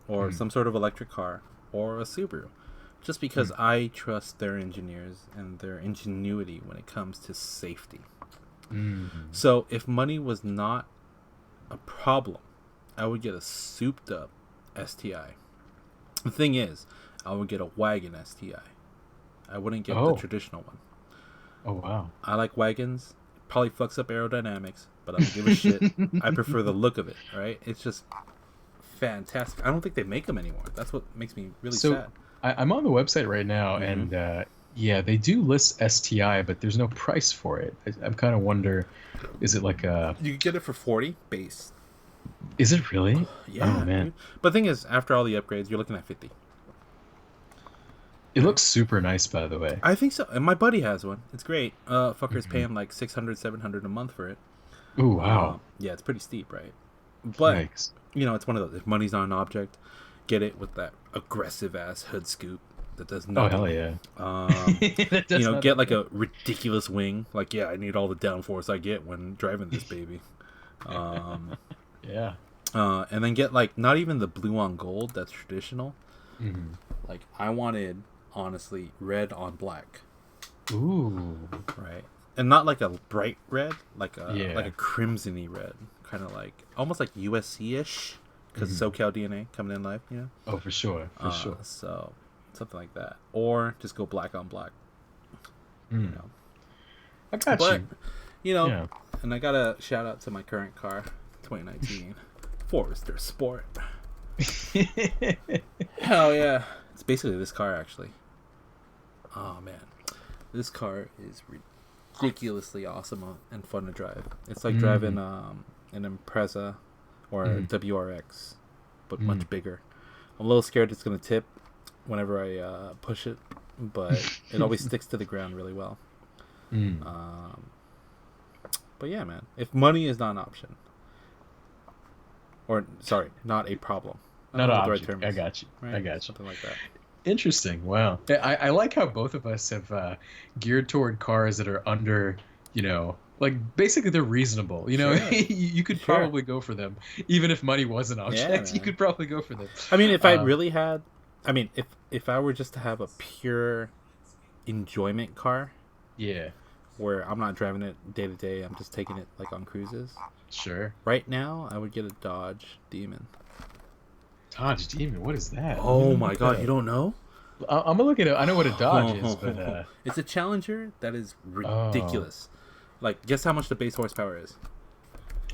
or Mm. some sort of electric car or a Subaru. Just because Mm. I trust their engineers and their ingenuity when it comes to safety. Mm. So if money was not a problem, I would get a souped up STI. The thing is, I would get a wagon STI. I wouldn't get the Oh. traditional one. Oh wow. I like wagons. Probably fucks up aerodynamics, but I don't give a shit. I prefer the look of it, right? It's just fantastic. I don't think they make them anymore. That's what makes me really So sad. I'm on the website right now, Mm-hmm. and yeah, they do list STI, but there's no price for it. I'm kind of wonder, is it like a? You could get it for 40 base. Is it really? Oh Yeah, man, dude. But the thing is, after all the upgrades, you're looking at 50. it Right? looks super nice, by the way. I think so. And my buddy has one. It's great. Fucker's Mhm. paying like 600, 700 a month for it. Ooh wow. Yeah, it's pretty steep, right? But, Yikes. it's one of those. If money's not an object, get it with that aggressive ass hood scoop that does Oh hell nothing. yeah. Um, That does not. get like a ridiculous wing. Like, yeah, I need all the downforce I get when driving this baby. Um, Yeah. and then get like not even the blue on gold that's traditional. Mhm. Like I wanted, honestly, red on black, Ooh. right? And not like a bright red, like a Yeah. crimsony red, kind of like almost like USC-ish, because SoCal DNA coming in live, Oh, for sure. For sure. So something like that, or just go black on black, you Mm. know. I got But you. Yeah. and I gotta shout out to my current car, 2019 Forester Sport. Hell yeah, it's basically this car actually. Oh man, this car is ridiculously awesome and fun to drive. It's like driving an Impreza or a WRX, but much bigger. I'm a little scared it's gonna tip whenever I push it, but it always sticks to the ground really well. Mm. But yeah, man, if money is not an option, or sorry, not a problem. Not an what the object. term I is. got you. Right? I got you. Something like that. Interesting. Wow. I like how both of us have geared toward cars that are under, like basically they're reasonable. Sure. You could probably go for them, even if money was an object. You Man. could probably go for them. I mean, if I really had, I mean, if I were just to have a pure enjoyment car, yeah, where I'm not driving it day to day, I'm just taking it like on cruises. sure. Right now, I would get a Dodge Demon. Dodge Demon. What is that? Oh my god, you don't know? I'm gonna look at it. I know what a Dodge is, but it's a Challenger that is ridiculous. Like, guess how much the base horsepower is?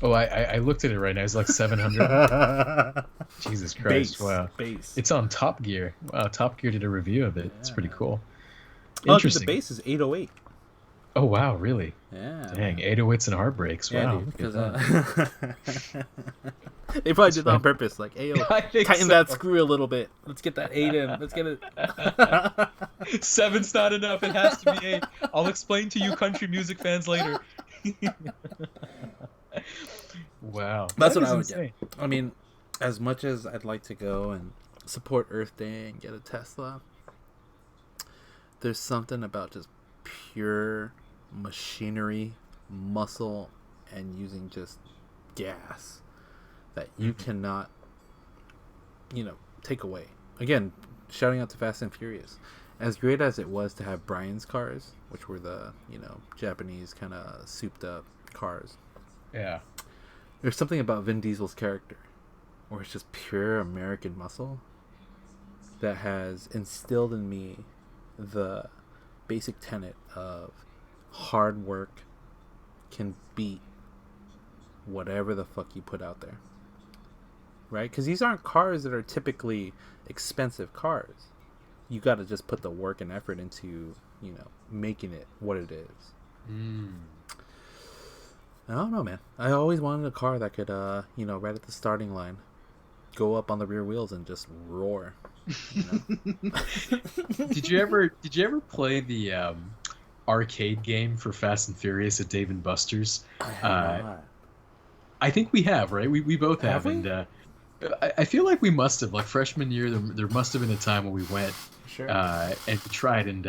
oh, I looked at it right now. It's like 700. Jesus Christ! Base. Wow. Base. It's on Top Gear. Wow, Top Gear did a review of it. It's pretty cool. Oh, Interesting. the base is 808. Oh wow, really? Yeah. Dang, 808s and heartbreaks. Yeah, Wow. dude, because they probably did that on purpose. Like, hey, yo, I think tighten so. that screw a little bit. Let's get that 8 in. Let's get it. 7's not enough. It has to be 8. I'll explain to you country music fans later. Wow. That's That what is I would insane. get. I mean, as much as I'd like to go and support Earth Day and get a Tesla, there's something about just pure machinery, muscle, and using just gas that you cannot, take away. Again, shouting out to Fast and Furious. As great as it was to have Brian's cars, which were the, Japanese kind of souped up cars, Yeah. there's something about Vin Diesel's character where it's just pure American muscle that has instilled in me the basic tenet of hard work can beat whatever the fuck you put out there. Right? Because these aren't cars that are typically expensive cars. You got to just put the work and effort into, making it what it is. I don't know, man. I always wanted a car that could, right at the starting line, go up on the rear wheels and just roar. Did you ever play the arcade game for Fast and Furious at Dave and Buster's? I have not. I think we have, right? We both have, we? and I feel like we must have. Like freshman year, there must have been a time when we went Sure. and we tried, and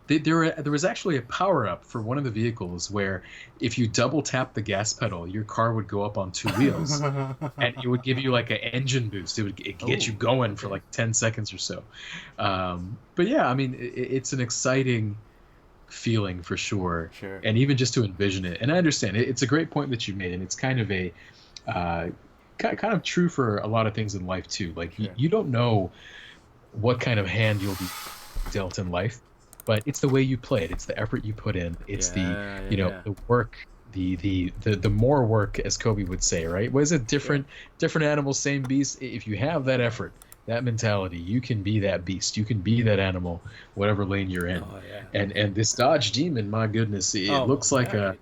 there was actually a power up for one of the vehicles where if you double tap the gas pedal, your car would go up on 2 wheels, and it would give you like an engine boost. It get you going for like 10 seconds or so. But yeah, I mean, it's an exciting feeling for sure. Sure. And even just to envision it, and I understand it's a great point that you made, and it's kind of a kind of true for a lot of things in life too. Like Sure. you don't know what kind of hand you'll be dealt in life, but it's the way you play it. It's the effort you put in. It's the work, the more work, as Kobe would say, right? Was it different animal, same beast? If you have that effort, that mentality, you can be that beast. You can be that animal, whatever lane you're in. Oh, yeah. And this Dodge Demon, my goodness, it looks like a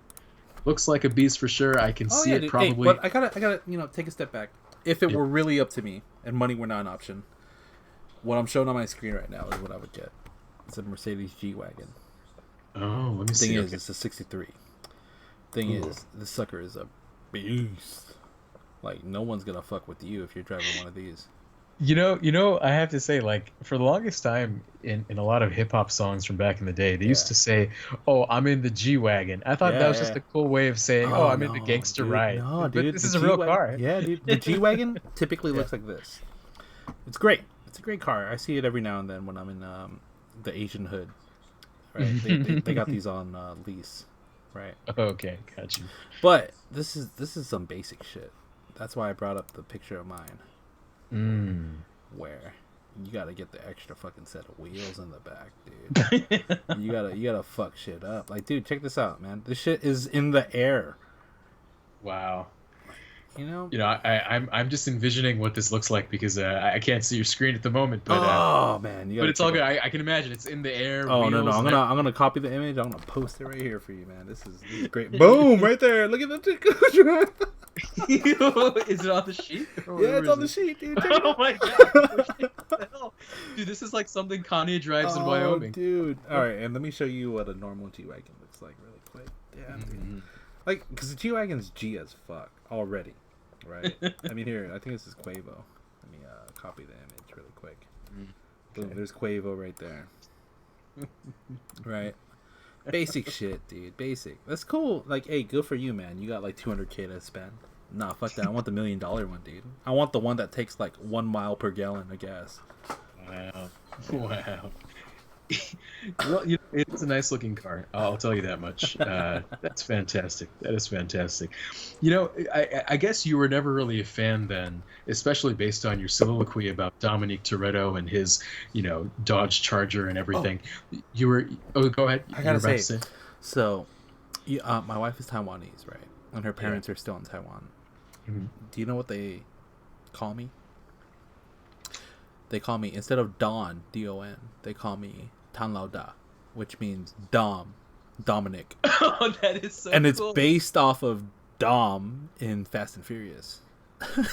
beast for sure. I can see it dude. probably. Hey, but I gotta take a step back. If it were really up to me and money were not an option, what I'm showing on my screen right now is what I would get. It's a Mercedes G-Wagon. Oh, let me see. Thing is, it's a 63. Thing is, this sucker is a beast. Like, no one's gonna fuck with you if you're driving one of these. You know, I have to say, like, for the longest time in a lot of hip hop songs from back in the day, they used to say, "Oh, I'm in the G-Wagon." I thought that was just a cool way of saying, "Oh, I'm in the gangster ride." No, but dude, this is a real car. Yeah, dude. The G-Wagon typically looks like this. It's great. It's a great car. I see it every now and then when I'm in the Asian hood. Right? They got these on lease, right? Okay, got you. But this is some basic shit. That's why I brought up the picture of mine, where you gotta get the extra fucking set of wheels in the back, dude. you gotta fuck shit up. Like, dude, check this out, man. This shit is in the air. Wow. You know, I'm just envisioning what this looks like because I can't see your screen at the moment. But oh man, but it's all good. I can imagine it's in the air. Oh no, I'm gonna copy the image. I'm gonna post it right here for you, man. This is great. Boom, right there. Look at the. Is it on the sheet? Yeah, it's on the sheet, dude. Oh my god! What the hell? Dude, this is like something Kanye drives in Wyoming. Dude. All right, and let me show you what a normal G-Wagon looks like really quick. Yeah, dude. Like, because the G-Wagon's G as fuck already, Right. I mean, here, I think this is Quavo. Let me copy the image really quick. Boom, there's Quavo right there. Right. Basic shit, dude. Basic. That's cool. Like, hey, good for you, man. You got like 200K to spend. Nah, fuck that. I want the $1 million one, dude. I want the one that takes like 1 mile per gallon of gas. Wow. Wow. Well, it's a nice looking car. I'll tell you that much. That's fantastic. That is fantastic. I guess you were never really a fan then, especially based on your soliloquy about Dominique Toretto and his, Dodge Charger and everything. Oh. You were. Oh, go ahead. I gotta say. So, my wife is Taiwanese, right? And her parents are still in Taiwan. Mm-hmm. Do you know what they call me? They call me, instead of Don, D-O-N, they call me Tan Lao Da, which means Dominic. Oh, that is so and cool. It's based off of Dom in Fast and Furious.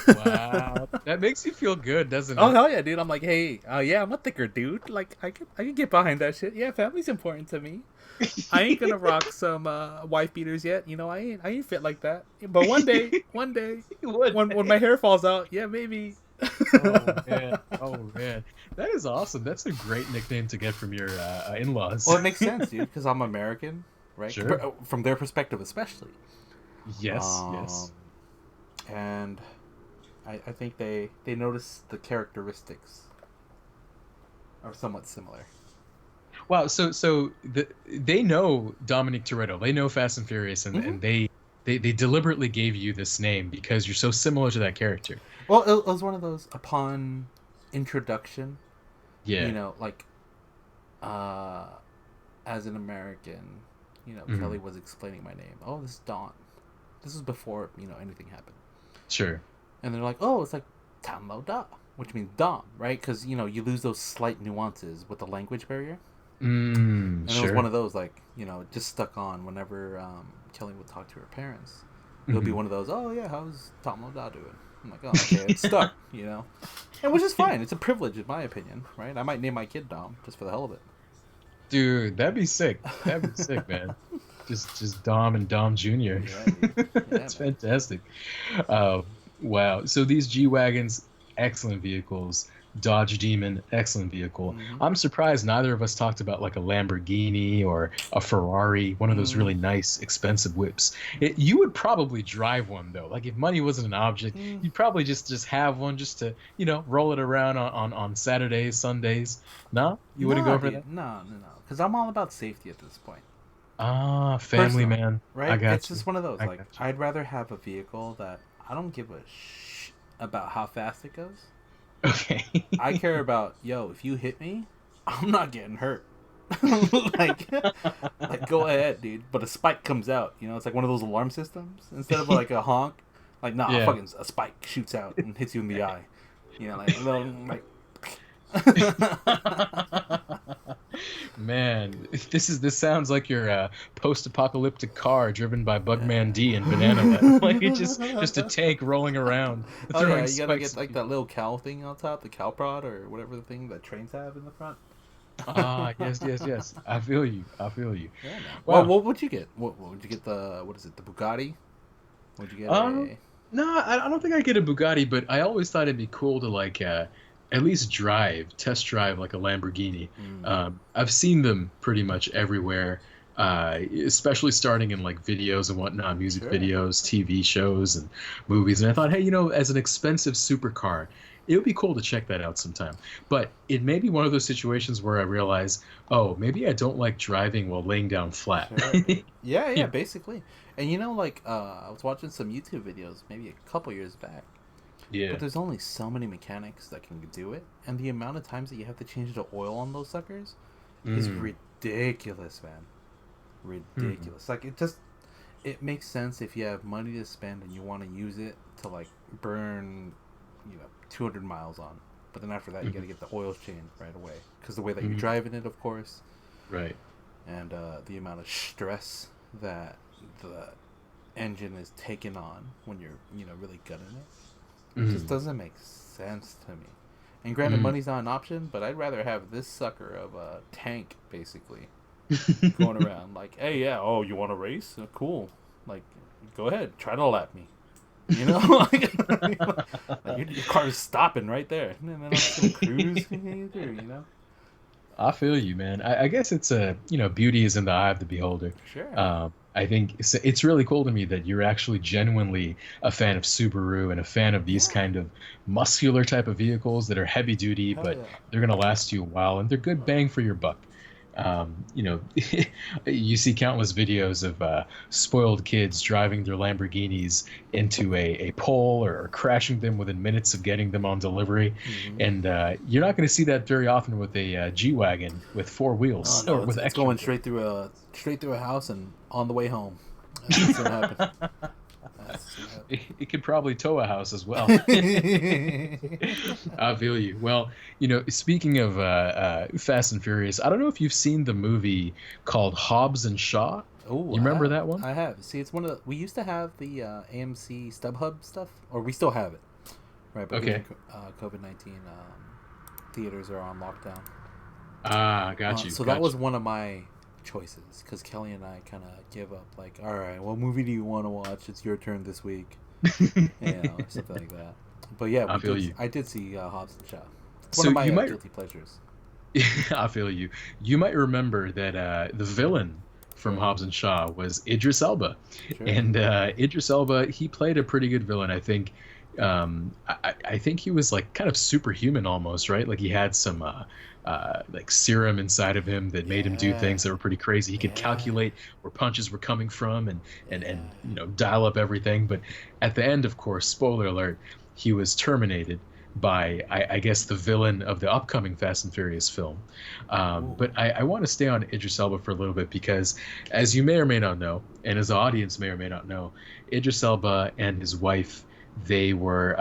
Wow. That makes you feel good, doesn't it? Oh, hell yeah, dude. I'm like, hey, yeah, I'm a thicker dude. Like, I can get behind that shit. Yeah, family's important to me. I ain't gonna rock some wife beaters yet. I ain't fit like that. But one day, when my hair falls out, yeah, maybe. Oh man, that is awesome. That's a great nickname to get from your in-laws. Well, it makes sense, dude, because I'm American, right? Sure. From their perspective, especially. Yes. Yes. And I think they notice the characteristics are somewhat similar. Wow. So they know Dominic Toretto. They know Fast and Furious, and they deliberately gave you this name because you're so similar to that character. Well, it was one of those upon introduction. Yeah. As an American, Kelly was explaining my name. Oh, this is Don. This is before, anything happened. Sure. And they're like, oh, it's like Tan Lao Da, which means Dom, right? Because, you lose those slight nuances with the language barrier. And it was one of those, like, just stuck on whenever Kelly would talk to her parents. It'll be one of those, oh, yeah, how's Tan Lao Da doing? I'm like, oh, okay, it's stuck, And which is fine. It's a privilege, in my opinion, right? I might name my kid Dom, just for the hell of it. Dude, that'd be sick. That'd be sick, man. Just Dom and Dom Jr. Yeah, that's fantastic. Wow. So these G-Wagons, excellent vehicles. Dodge Demon, excellent vehicle. Mm-hmm. I'm surprised neither of us talked about like a Lamborghini or a Ferrari, one of those really nice, expensive whips. You would probably drive one though. Like if money wasn't an object, you'd probably just have one just to, roll it around on Saturdays, Sundays. No? You wouldn't go for that? No. Because I'm all about safety at this point. Ah, family man. Right? I got it's just one of those. Like, I'd rather have a vehicle that I don't give a shit about how fast it goes. Okay. I care about, if you hit me, I'm not getting hurt. like go ahead, dude. But a spike comes out, it's like one of those alarm systems. Instead of like a honk, like, fucking a spike shoots out and hits you in the eye. Like Man, this sounds like your post-apocalyptic car driven by Bugman D and Banana Man. Like it's just a tank rolling around. You gotta get like that little cow thing on top, the cow prod or whatever the thing that trains have in the front. Yes. I feel you. Yeah, man. Wow. Well, what would you get? What would you get? The Bugatti? Would you get? No, I don't think I'd get a Bugatti, but I always thought it'd be cool to like at least test drive like a Lamborghini. I've seen them pretty much everywhere, especially starting in like videos and whatnot, music videos, TV shows, and movies. And I thought, hey, as an expensive supercar, it would be cool to check that out sometime. But it may be one of those situations where I realize, oh, maybe I don't like driving while laying down flat. Sure. Yeah, basically. And I was watching some YouTube videos maybe a couple years back. Yeah. But there's only so many mechanics that can do it, and the amount of times that you have to change the oil on those suckers is ridiculous, man. Ridiculous. Like it makes sense if you have money to spend and you want to use it to like burn, 200 miles on. But then after that, you got to get the oil changed right away because the way that you're driving it, of course. Right. And the amount of stress that the engine is taking on when you're, really gunning it. It just doesn't make sense to me. And granted, money's not an option, but I'd rather have this sucker of a tank, basically, going around like, hey, you want to race? Cool. Like, go ahead, try to lap me. You know, your car's stopping right there, and then I'm just gonna cruise through. You know. I feel you, man. I guess it's a, beauty is in the eye of the beholder. Sure. I think it's really cool to me that you're actually genuinely a fan of Subaru and a fan of these kind of muscular type of vehicles that are heavy duty, Hell but yeah. they're going to last you a while and they're good bang for your buck. You see countless videos of spoiled kids driving their Lamborghinis into a pole or crashing them within minutes of getting them on delivery. Mm-hmm. And you're not going to see that very often with a G-Wagon with four Oh wheels no, or with it's extra going wheels. straight through a house and on the way home. That's what happened. It could probably tow a house as well. I feel you. Well, speaking of Fast and Furious, I don't know if you've seen the movie called Hobbs and Shaw. Oh, You remember that one? I have. See, it's one of the. We used to have the AMC StubHub stuff, or we still have it, right? But Okay. COVID-19 theaters are on lockdown. Got you. So got that was you. one of my choices because Kelly and I kind of give up. Like, all right, what movie do you want to watch? It's your turn this week, or something like that. But yeah, I feel you. I did see Hobbs and Shaw. It's So one of my you might. guilty pleasures. I feel you. You might remember that the villain from Hobbs and Shaw was Idris Elba, Sure. and Idris Elba, he played a pretty good villain. I think. I think he was like kind of superhuman almost, right? Like he had some like serum inside of him that made him do things that were pretty crazy. He could calculate where punches were coming from and dial up everything. But at the end, of course, spoiler alert, he was terminated by I guess the villain of the upcoming Fast and Furious film. But I want to stay on Idris Elba for a little bit because, as you may or may not know, and as the audience may or may not know, Idris Elba and his wife, they were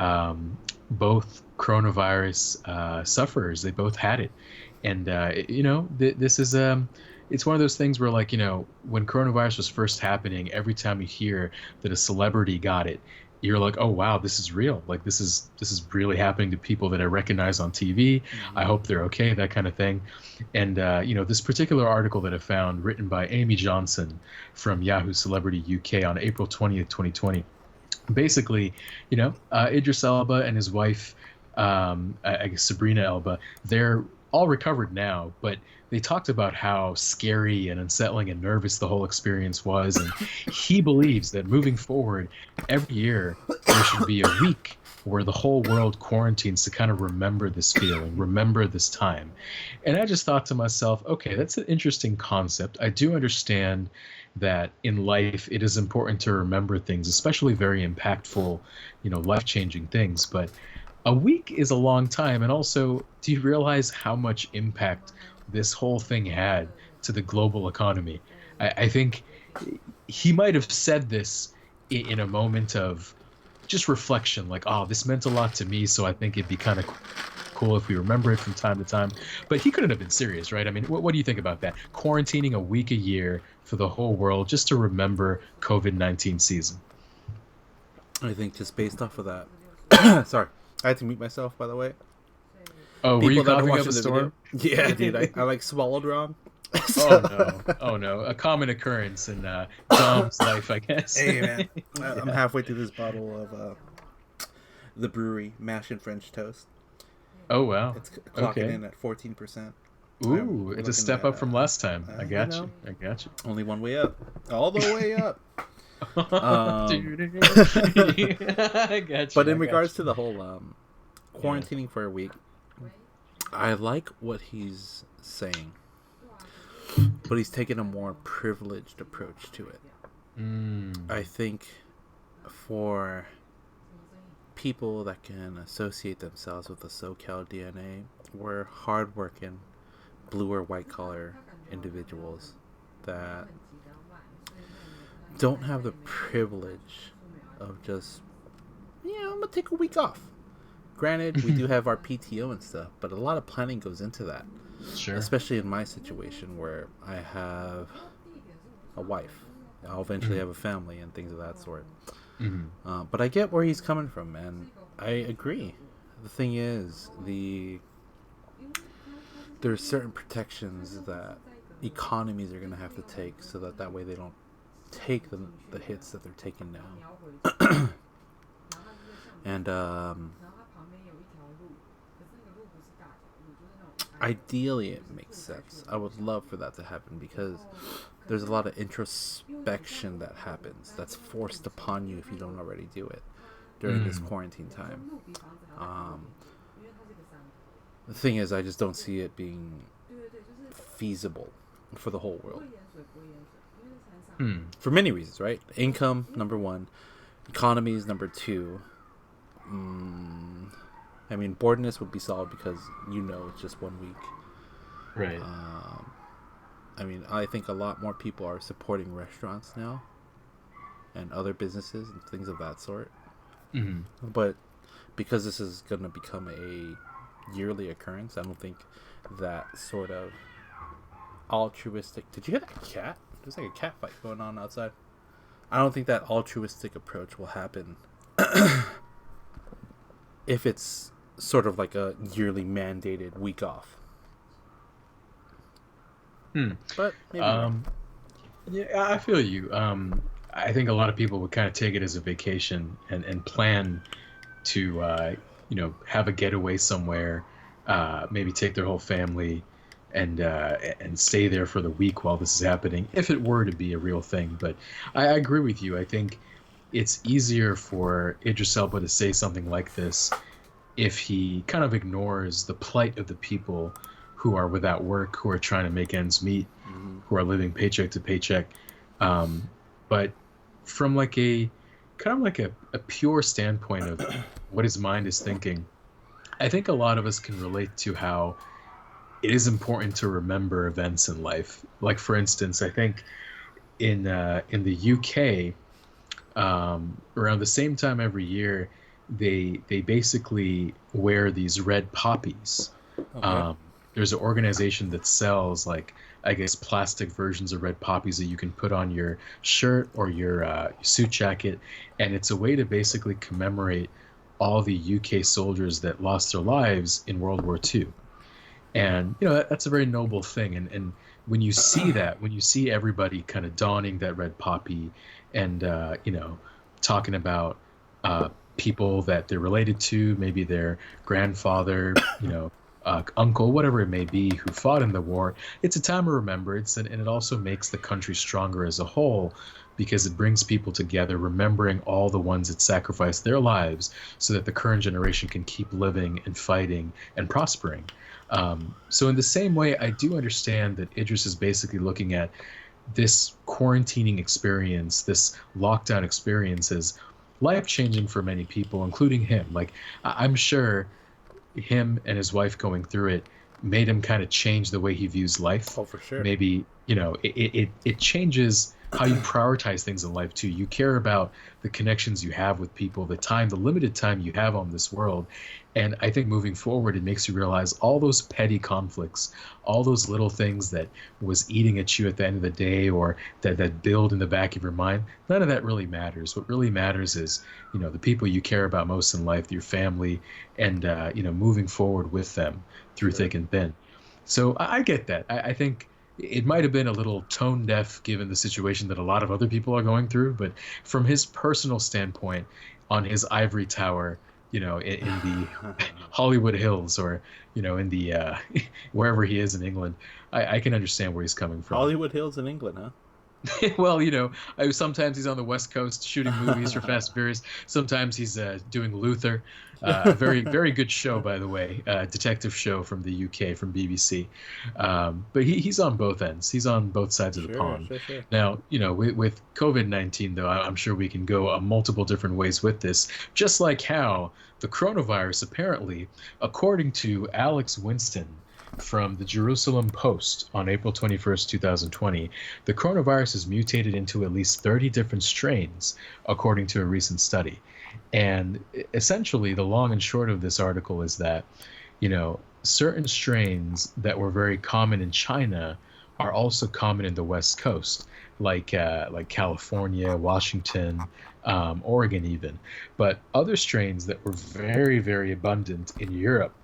both coronavirus sufferers. They both had it, and this is it's one of those things where, like, when coronavirus was first happening, every time you hear that a celebrity got it, you're like, oh wow, this is real. Like this is really happening to people that I recognize on TV. Mm-hmm. I hope they're okay, that kind of thing. And this particular article that I found, written by Amy Johnson from Yahoo Celebrity UK on April 20th, 2020. Basically, Idris Elba and his wife, I guess Sabrina Elba, they're all recovered now, but they talked about how scary and unsettling and nervous the whole experience was. And he believes that moving forward, every year there should be a week where the whole world quarantines to kind of remember this feeling, remember this time. And I just thought to myself, okay, that's an interesting concept. I do understand that in life it is important to remember things, especially very impactful, life-changing things. But a week is a long time. And also, do you realize how much impact this whole thing had to the global economy? I think he might have said this in a moment of just reflection, like, oh, this meant a lot to me, so I think it'd be kind of cool if we remember it from time to time. But he couldn't have been serious, right? I mean, what do you think about that? Quarantining a week a year for the whole world just to remember COVID-19 season. I think just based off of that. Sorry, I had to mute myself, by the way. Oh, People were you that are coughing up watching a the storm? video. Yeah, dude, I like swallowed wrong. Oh no, a common occurrence in Dom's life, I guess. Hey man, I'm halfway through this bottle of the brewery mash and French toast. Oh wow, It's clocking in at 14%. Ooh, it's a step up from last time. I got you. Only one way up, all the way up. I got you. But in regards to the whole quarantining for a week, I like what he's saying, but he's taking a more privileged approach to it. I think for people that can associate themselves with the SoCal DNA, we're hardworking, blue or white collar individuals that don't have the privilege of just, I'm gonna take a week off. Granted, we do have our PTO and stuff, but a lot of planning goes into that. Sure. Especially in my situation where I have a wife. I'll eventually have a family and things of that sort. But I get where he's coming from, and I agree. The thing is, there's certain protections that economies are going to have to take so that way they don't take the hits that they're taking now. And ideally, it makes sense. I would love for that to happen because there's a lot of introspection that happens that's forced upon you if you don't already do it during this quarantine time. The thing is, I just don't see it being feasible for the whole world. For many reasons, right? Income, number one. Economies, number two. I mean, boredness would be solved because it's just 1 week. Right. I mean, I think a lot more people are supporting restaurants now and other businesses and things of that sort. But because this is going to become a yearly occurrence, I don't think that sort of altruistic... Did you hear that cat? There's like a cat fight going on outside. I don't think that altruistic approach will happen if it's sort of like a yearly mandated week off. But maybe yeah, I feel you. I think a lot of people would kind of take it as a vacation and plan to have a getaway somewhere, maybe take their whole family and stay there for the week while this is happening, if it were to be a real thing. But I agree with you. I think it's easier for Idris Elba to say something like this if he kind of ignores the plight of the people who are without work, who are trying to make ends meet, who are living paycheck to paycheck. But from like a pure standpoint of what his mind is thinking, I think a lot of us can relate to how it is important to remember events in life. Like, for instance, I think in the UK, around the same time every year, they basically wear these red poppies. Okay. There's an organization that sells, like, I guess, plastic versions of red poppies that you can put on your shirt or your suit jacket, and it's a way to basically commemorate all the UK soldiers that lost their lives in World War II. And that's a very noble thing. And when you see that, when you see everybody kind of donning that red poppy and talking about people that they're related to, maybe their grandfather, uncle, whatever it may be, who fought in the war, it's a time of remembrance, and it also makes the country stronger as a whole, because it brings people together, remembering all the ones that sacrificed their lives so that the current generation can keep living and fighting and prospering. So in the same way, I do understand that Idris is basically looking at this quarantining experience, this lockdown experience, as life-changing for many people, including him. Like, I'm sure him and his wife going through it made him kind of change the way he views life. Oh, for sure. Maybe, it changes how you prioritize things in life too. You care about the connections you have with people, the limited time you have on this world. And I think moving forward, it makes you realize all those petty conflicts, all those little things that was eating at you at the end of the day, or that build in the back of your mind, none of that really matters. What really matters is, the people you care about most in life, your family, and, moving forward with them through thick and thin. So I get that. I think it might have been a little tone deaf given the situation that a lot of other people are going through, but from his personal standpoint, on his ivory tower, in the Hollywood Hills, or in the wherever he is in England, I can understand where he's coming from. Hollywood Hills in England, huh? Well, sometimes he's on the West Coast shooting movies for Fast and Furious. Sometimes he's doing Luther, a very, very good show, by the way, detective show from the UK, from BBC. But he's on both ends. He's on both sides of the pond. Sure. Now, with COVID-19, though, I'm sure we can go multiple different ways with this, just like how the coronavirus, apparently, according to Alex Winston, from the Jerusalem Post on April 21st, 2020, the coronavirus has mutated into at least 30 different strains, according to a recent study. And essentially, the long and short of this article is that, certain strains that were very common in China are also common in the West Coast, like California, Washington, Oregon even. But other strains that were very, very abundant in Europe,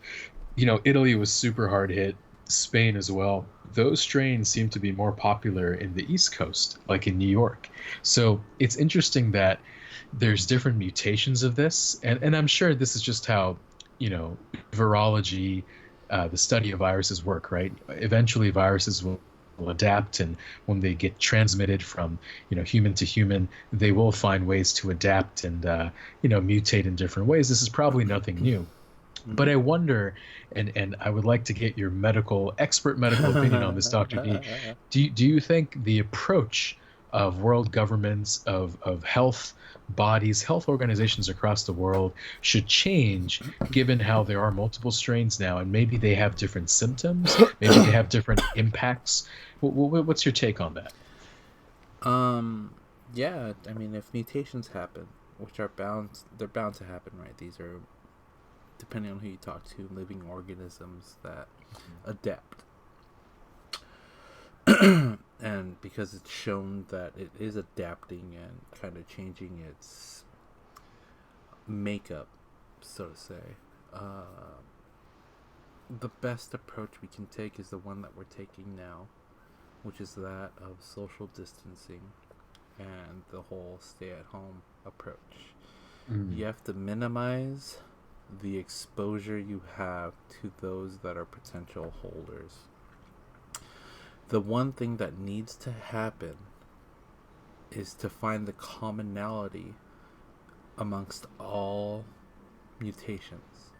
Italy was super hard hit, Spain as well. Those strains seem to be more popular in the East Coast, like in New York. So it's interesting that there's different mutations of this, and I'm sure this is just how, virology, the study of viruses work, right? Eventually, viruses will adapt, and when they get transmitted from, human to human, they will find ways to adapt and, mutate in different ways. This is probably nothing new. But I wonder, and I would like to get your expert medical opinion on this, Dr. D. Do you think the approach of world governments, of health bodies, health organizations across the world should change, given how there are multiple strains now, and maybe they have different symptoms, maybe they have different impacts? What's your take on that? Yeah, I mean, if mutations happen, which they're bound to happen, right? These are, depending on who you talk to, living organisms that adapt. And because it's shown that it is adapting and kind of changing its makeup, so to say, the best approach we can take is the one that we're taking now, which is that of social distancing and the whole stay-at-home approach. You have to minimize the exposure you have to those that are potential holders. The one thing that needs to happen is to find the commonality amongst all mutations,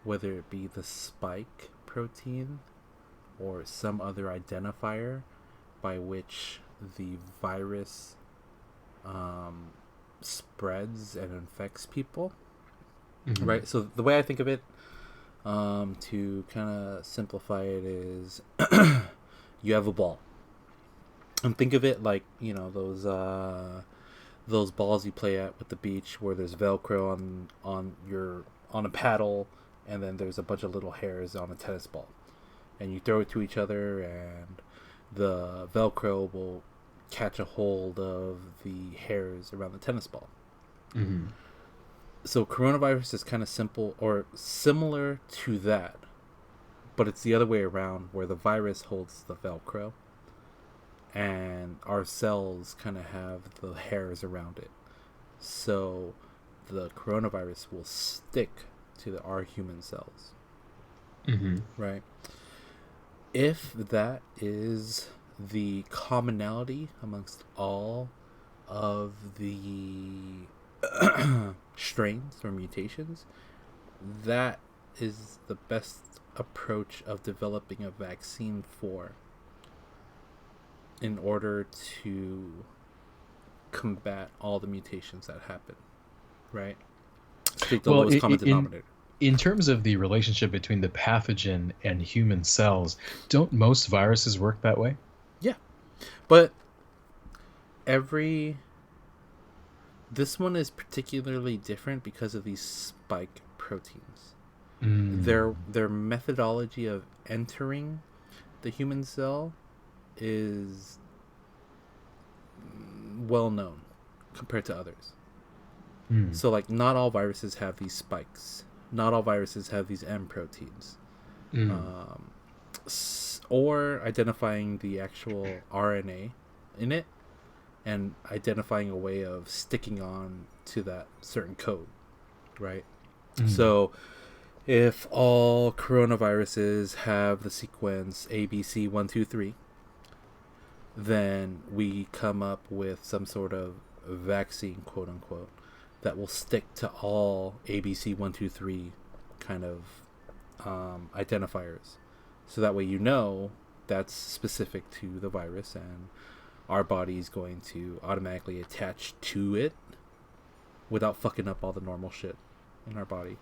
whether it be the spike protein or some other identifier by which the virus spreads and infects people. Right? So the way I think of it, to kind of simplify it, is you have a ball. And think of it like, those balls you play at with the beach where there's Velcro on a paddle, and then there's a bunch of little hairs on a tennis ball. And you throw it to each other, and the Velcro will catch a hold of the hairs around the tennis ball. So coronavirus is kind of simple or similar to that, but it's the other way around, where the virus holds the Velcro and our cells kind of have the hairs around it. So the coronavirus will stick to our human cells. Right? If that is the commonality amongst all of the strains or mutations, that is the best approach of developing a vaccine for, in order to combat all the mutations that happen, right? Take the lowest common denominator. In terms of the relationship between the pathogen and human cells, don't most viruses work that way? Yeah, but this one is particularly different because of these spike proteins. Their methodology of entering the human cell is well known compared to others. So, like, not all viruses have these spikes. Not all viruses have these M proteins. Or identifying the actual RNA in it and identifying a way of sticking on to that certain code, right? So if all coronaviruses have the sequence ABC123, then we come up with some sort of vaccine, quote unquote, that will stick to all ABC123 kind of identifiers. So that way that's specific to the virus, and our body is going to automatically attach to it without fucking up all the normal shit in our body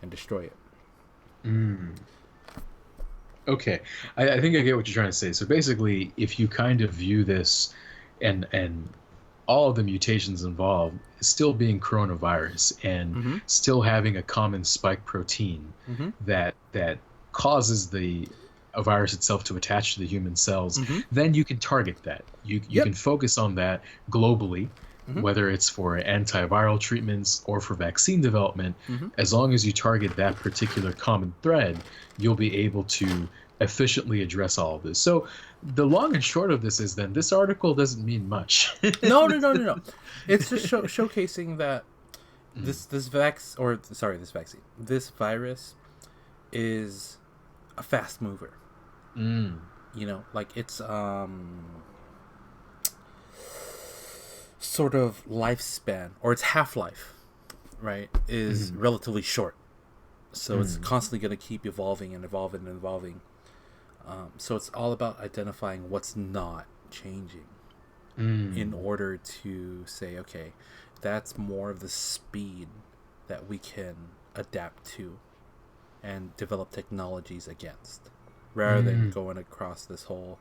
and destroy it. Okay, I think I get what you're trying to say. So basically, if you kind of view this and all of the mutations involved still being coronavirus and still having a common spike protein that causes a virus itself to attach to the human cells, then you can target that. You can focus on that globally, whether it's for antiviral treatments or for vaccine development. As long as you target that particular common thread, you'll be able to efficiently address all of this. So the long and short of this is then this article doesn't mean much. No. It's just showcasing that Mm. this virus is a fast mover. Mm. You know, like it's sort of lifespan, or its half-life, right, is relatively short. So it's constantly going to keep evolving and evolving and evolving. So it's all about identifying what's not changing in order to say, okay, that's more of the speed that we can adapt to and develop technologies against, rather than going across this whole,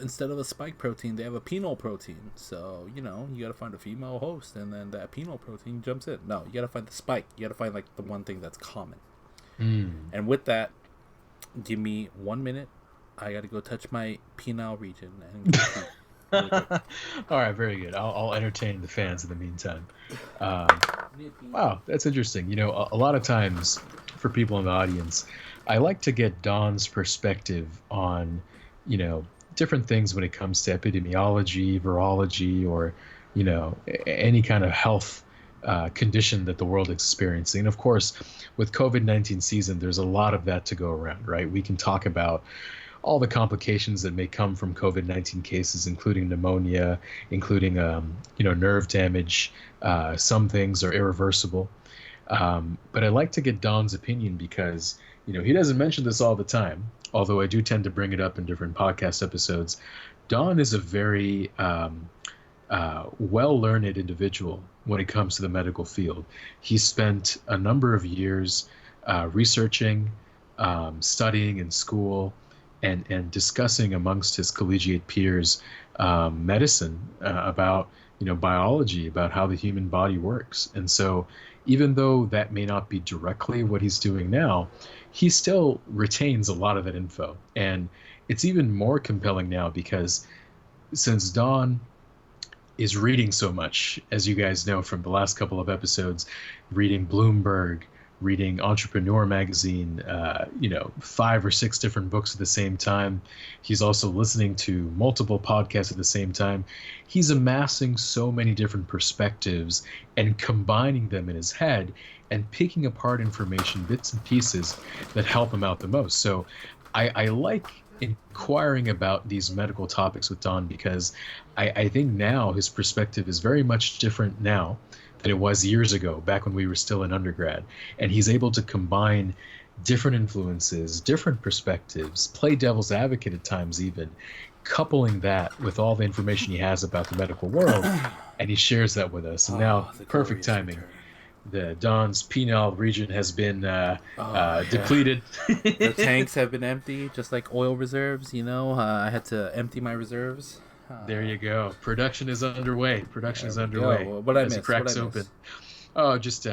instead of a spike protein, they have a penal protein. So, you got to find a female host, and then that penal protein jumps in. No, you got to find the spike. You got to find, like, the one thing that's common. And with that, give me 1 minute. I got to go touch my penile region. And All right, very good. I'll entertain the fans in the meantime. Wow, that's interesting. A lot of times for people in the audience, I like to get Don's perspective on, different things when it comes to epidemiology, virology, or, any kind of health condition that the world is experiencing. And of course, with COVID-19 season, there's a lot of that to go around, right? We can talk about all the complications that may come from COVID-19 cases, including pneumonia, including, nerve damage. Some things are irreversible. But I like to get Don's opinion because, he doesn't mention this all the time, although I do tend to bring it up in different podcast episodes. Don is a very well-learned individual when it comes to the medical field. He spent a number of years researching, studying in school, and discussing amongst his collegiate peers medicine, about biology, about how the human body works. And so even though that may not be directly what he's doing now, he still retains a lot of that info. And it's even more compelling now because since Don is reading so much, as you guys know from the last couple of episodes, reading Bloomberg, reading Entrepreneur Magazine, 5 or 6 different books at the same time. He's also listening to multiple podcasts at the same time. He's amassing so many different perspectives and combining them in his head and picking apart information, bits and pieces that help him out the most. So I like inquiring about these medical topics with Don because I think now his perspective is very much different now than it was years ago, back when we were still in undergrad. And he's able to combine different influences, different perspectives, play devil's advocate at times even, coupling that with all the information he has about the medical world, and he shares that with us. And now, perfect timing. The Don's penile region has been depleted. The tanks have been empty, just like oil reserves. I had to empty my reserves. There you go. Production is underway. What I missed? Cracks open. Oh, just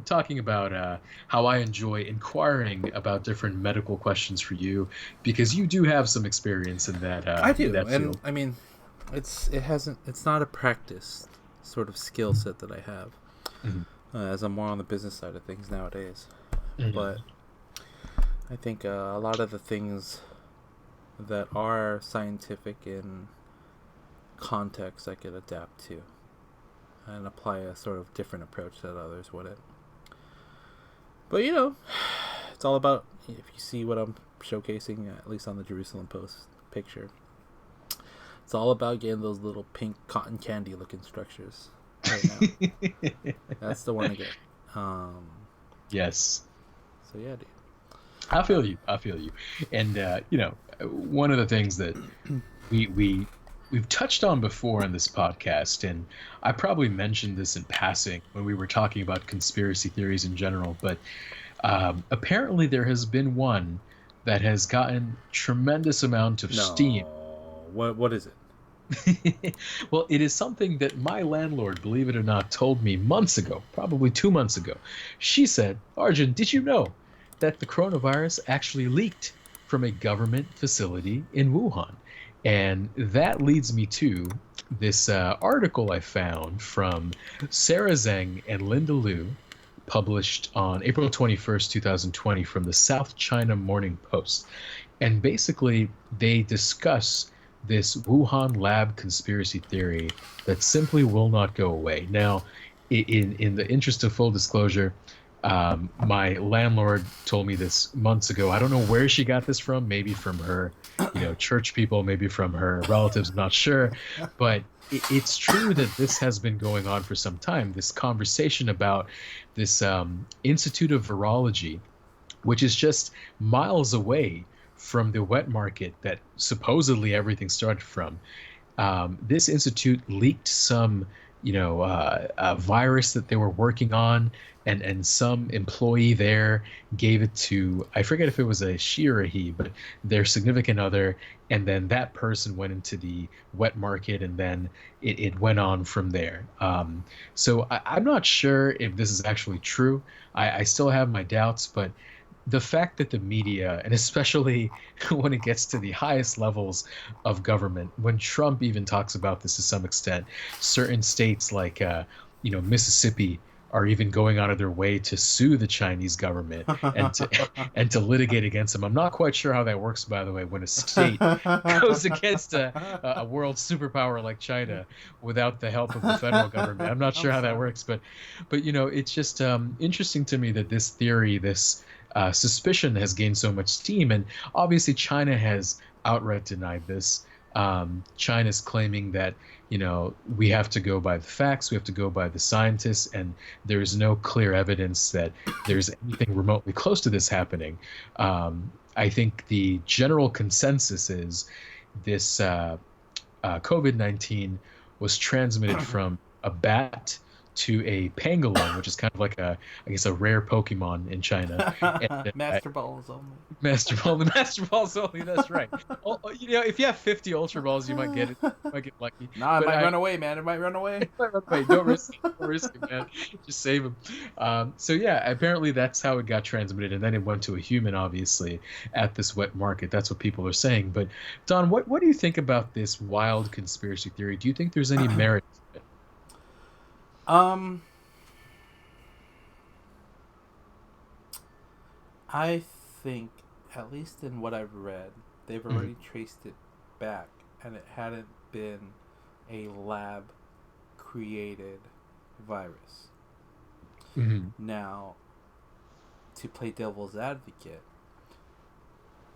talking about how I enjoy inquiring about different medical questions for you, because you do have some experience in that. I do, that and field. I mean, it's not a practice sort of skill set that I have, as I'm more on the business side of things nowadays. But I think a lot of the things that are scientific in context I could adapt to and apply a sort of different approach that others wouldn't. But it's all about, if you see what I'm showcasing, at least on the Jerusalem Post picture, it's all about getting those little pink cotton candy looking structures right now. That's the one to get. Yes. So yeah, dude. I feel you. And one of the things that we've touched on before in this podcast, and I probably mentioned this in passing when we were talking about conspiracy theories in general, but apparently there has been one that has gotten tremendous amount of steam. What is it? Well, it is something that my landlord, believe it or not, told me months ago, probably 2 months ago. She said, Arjun, did you know that the coronavirus actually leaked from a government facility in Wuhan? And that leads me to this article I found from Sarah Zhang and Linda Liu, published on April 21st, 2020, from the South China Morning Post. And basically, they discuss this Wuhan lab conspiracy theory that simply will not go away. Now, in the interest of full disclosure, my landlord told me this months ago. I don't know where she got this from. Maybe from her, church people. Maybe from her relatives. I'm not sure, but it's true that this has been going on for some time. This conversation about this Institute of Virology, which is just miles away from the wet market that supposedly everything started from. This institute leaked some, virus that they were working on, and some employee there gave it to, I forget if it was a she or a he, but their significant other, and then that person went into the wet market, and then it went on from there. So I'm not sure if this is actually true. I still have my doubts, but the fact that the media, and especially when it gets to the highest levels of government, when Trump even talks about this to some extent, certain states like Mississippi are even going out of their way to sue the Chinese government and to litigate against them. I'm not quite sure how that works, by the way, when a state goes against a world superpower like China without the help of the federal government. I'm not sure how that works, but it's just interesting to me that this theory, this suspicion has gained so much steam, and obviously China has outright denied this. China's claiming that we have to go by the facts, we have to go by the scientists, and there's no clear evidence that there's anything remotely close to this happening. I think the general consensus is this COVID-19 was transmitted from a bat to a pangolin, which is kind of like I guess a rare Pokemon in China. And, Master Balls only. The Master Balls only. That's right. If you have 50 Ultra Balls, you might get it. Might get lucky. Nah, it might run away, man. It might run away. Don't risk it. Don't risk it, man. Just save him. So yeah, apparently that's how it got transmitted, and then it went to a human, obviously, at this wet market. That's what people are saying. But Don, what do you think about this wild conspiracy theory? Do you think there's any merit to it? I think, at least in what I've read, they've already traced it back, and it hadn't been a lab created virus. Now, to play devil's advocate,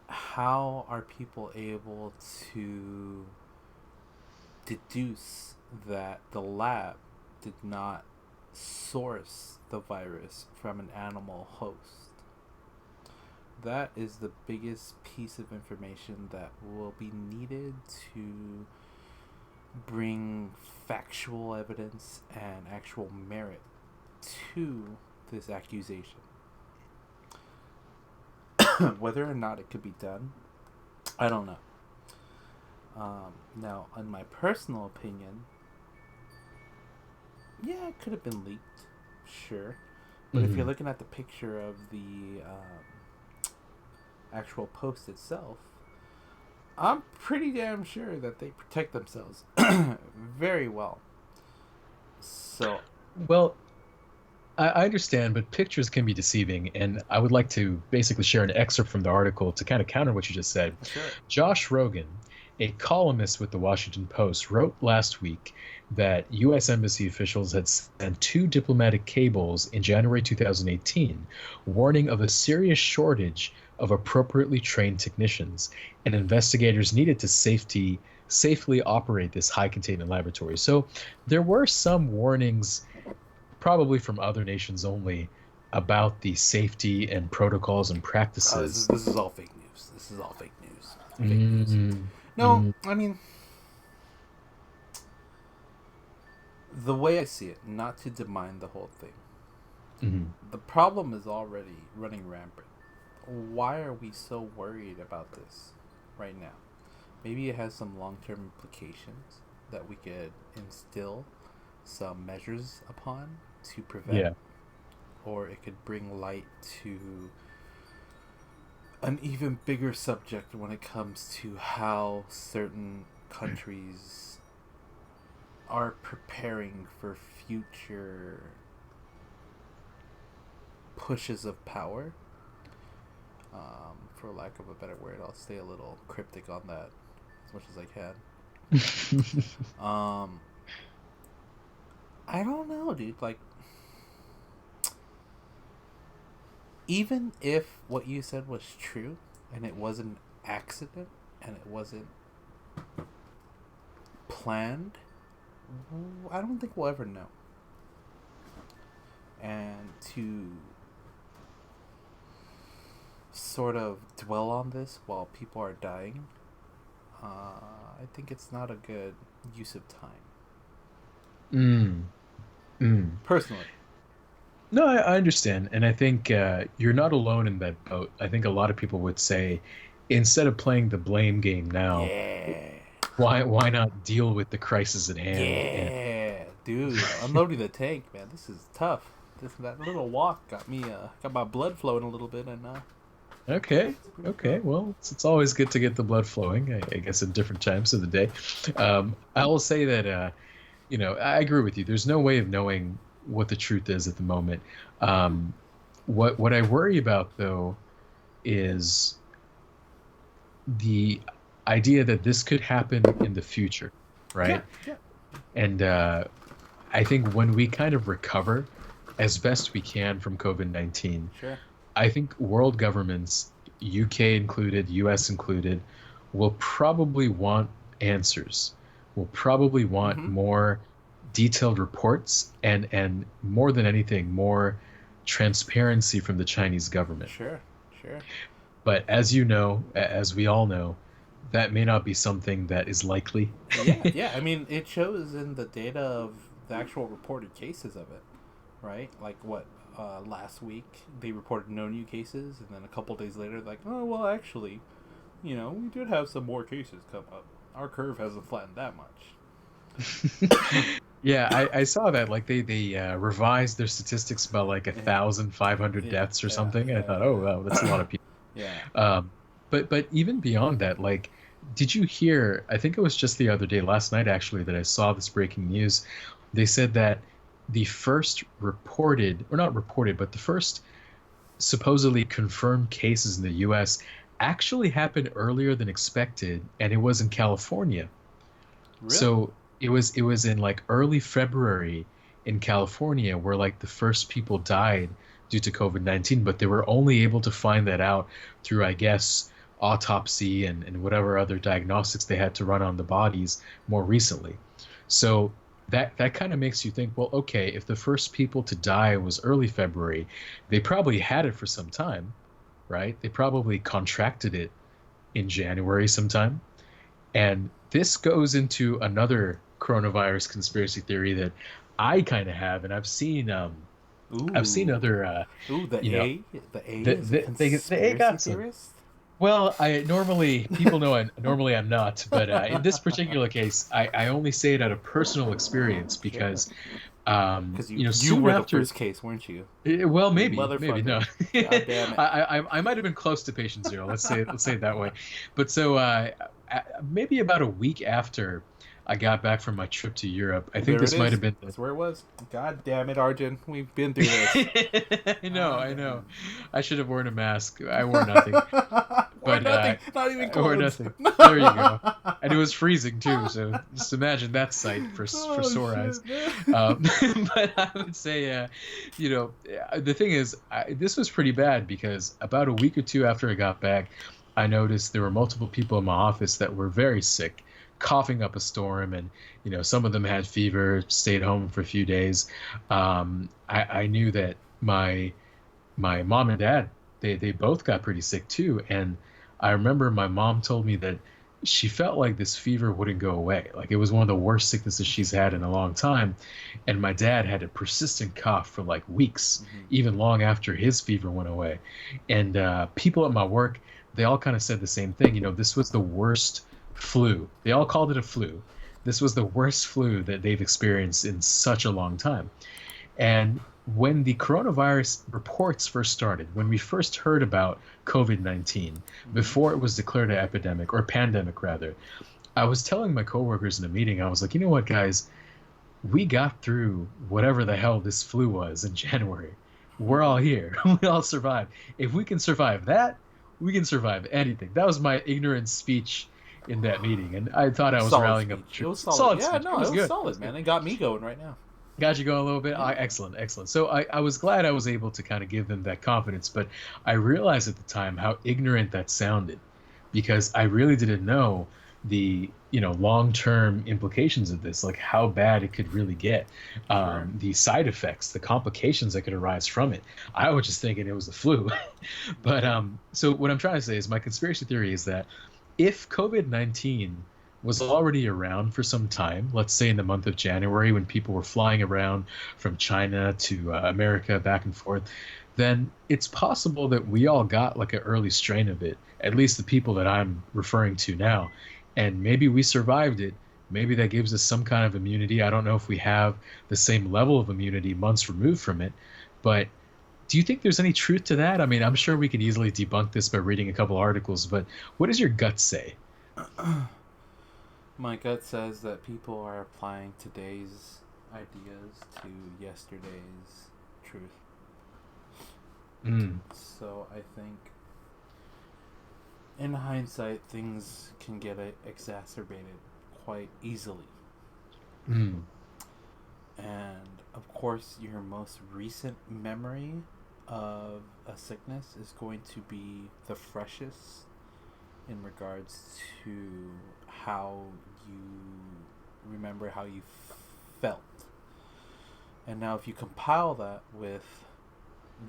how are people able to deduce that the lab did not source the virus from an animal host? That is the biggest piece of information that will be needed to bring factual evidence and actual merit to this accusation. Whether or not it could be done, I don't know. Now, in my personal opinion, yeah, it could have been leaked, sure. But if you're looking at the picture of the actual post itself, I'm pretty damn sure that they protect themselves very well. So, well, I understand, but pictures can be deceiving, and I would like to basically share an excerpt from the article to kind of counter what you just said. sure. Josh Rogan, a columnist with the Washington Post, wrote last week that U.S. Embassy officials had sent 2 diplomatic cables in January 2018 warning of a serious shortage of appropriately trained technicians, and investigators needed to safely operate this high containment laboratory. So there were some warnings, probably from other nations only, about the safety and protocols and practices. This is all fake news. This is all fake news. Fake news. No, I mean, the way I see it, not to demine the whole thing, the problem is already running rampant. Why are we so worried about this right now? Maybe it has some long-term implications that we could instill some measures upon to prevent, or it could bring light to an even bigger subject when it comes to how certain countries are preparing for future pushes of power. For lack of a better word, I'll stay a little cryptic on that as much as I can. I don't know, dude. Like, even if what you said was true and it was an accident and it wasn't planned, I don't think we'll ever know. And to sort of dwell on this while people are dying, I think it's not a good use of time. Personally. No, I understand, and I think you're not alone in that boat. I think a lot of people would say, instead of playing the blame game now, why not deal with the crisis at hand? Dude, unloading the tank, man. This is tough. That little walk got my blood flowing a little bit, and Okay. Well, it's always good to get the blood flowing, I guess, at different times of the day. I will say that, I agree with you. There's no way of knowing what the truth is at the moment. What I worry about, though, is the idea that this could happen in the future, right? Yeah. And I think when we kind of recover as best we can from COVID-19, sure. I think world governments, UK included, US included, will probably want answers. Will probably want more detailed reports and more than anything, more transparency from the Chinese government. Sure. But as you know, as we all know, that may not be something that is likely. Yeah. I mean, it shows in the data of the actual reported cases of it, right? Like what? Last week they reported no new cases, and then a couple days later, like, oh well, actually, we did have some more cases come up. Our curve hasn't flattened that much. Yeah, I saw that. Like they revised their statistics by like 1,500 deaths or something. And I thought, oh wow, that's a lot of people. Yeah. But even beyond that, like, did you hear? I think it was just the other day, last night actually, that I saw this breaking news. They said that the first the first supposedly confirmed cases in the U.S. actually happened earlier than expected, and it was in California. Really? So it was in like early February in California where like the first people died due to COVID-19, but they were only able to find that out through, I guess, autopsy and whatever other diagnostics they had to run on the bodies more recently. So that kind of makes you think, well, okay, if the first people to die was early February, they probably had it for some time, right? They probably contracted it in January sometime. And this goes into another coronavirus conspiracy theory that I kind of have, and I've seen other the A got some. theorist? Well, people know I'm not, but in this particular case, I only say it out of personal experience because, you were the first case, weren't you? Well, maybe no. God damn it. I might have been close to patient zero. Let's say it that way. But so maybe about a week after I got back from my trip to Europe, I think this might have been. That's where it was. God damn it, Arjun. We've been through this. I know. I should have worn a mask. I wore nothing. Nothing. Not even clothes. Or nothing. There you go. And it was freezing too, so just imagine that sight for sore eyes. But I would say, the thing is, this was pretty bad because about a week or two after I got back, I noticed there were multiple people in my office that were very sick, coughing up a storm, and some of them had fever, stayed home for a few days. I knew that my mom and dad, they both got pretty sick too, and I remember my mom told me that she felt like this fever wouldn't go away. Like it was one of the worst sicknesses she's had in a long time. And my dad had a persistent cough for like weeks, even long after his fever went away. And people at my work, they all kind of said the same thing. This was the worst flu. They all called it a flu. This was the worst flu that they've experienced in such a long time. And when the coronavirus reports first started, when we first heard about COVID-19, before it was declared an epidemic, or pandemic rather, I was telling my coworkers in a meeting, I was like, you know what, guys, we got through whatever the hell this flu was in January, we're all here. We all survived. If we can survive that, we can survive anything. That was my ignorant speech in that meeting, and I thought I was Solid rallying up the speech. It was troops. solid. Solid Yeah, speech. It no, it was was good. solid, man. It got me going right now. Got you going a little bit. Yeah. Excellent, excellent. So I was glad I was able to kind of give them that confidence, but I realized at the time how ignorant that sounded, because I really didn't know the long-term implications of this, like how bad it could really get, Sure. the side effects, the complications that could arise from it. I was just thinking it was the flu. But so what I'm trying to say is my conspiracy theory is that if COVID-19 was already around for some time, let's say in the month of January when people were flying around from China to America back and forth, then it's possible that we all got like an early strain of it, at least the people that I'm referring to now. And maybe we survived it. Maybe that gives us some kind of immunity. I don't know if we have the same level of immunity months removed from it, but do you think there's any truth to that? I mean, I'm sure we could easily debunk this by reading a couple articles, but what does your gut say? My gut says that people are applying today's ideas to yesterday's truth. Mm. So I think, in hindsight, things can get exacerbated quite easily. Mm. And of course, your most recent memory of a sickness is going to be the freshest in regards to how you remember how you felt. And now, if you compile that with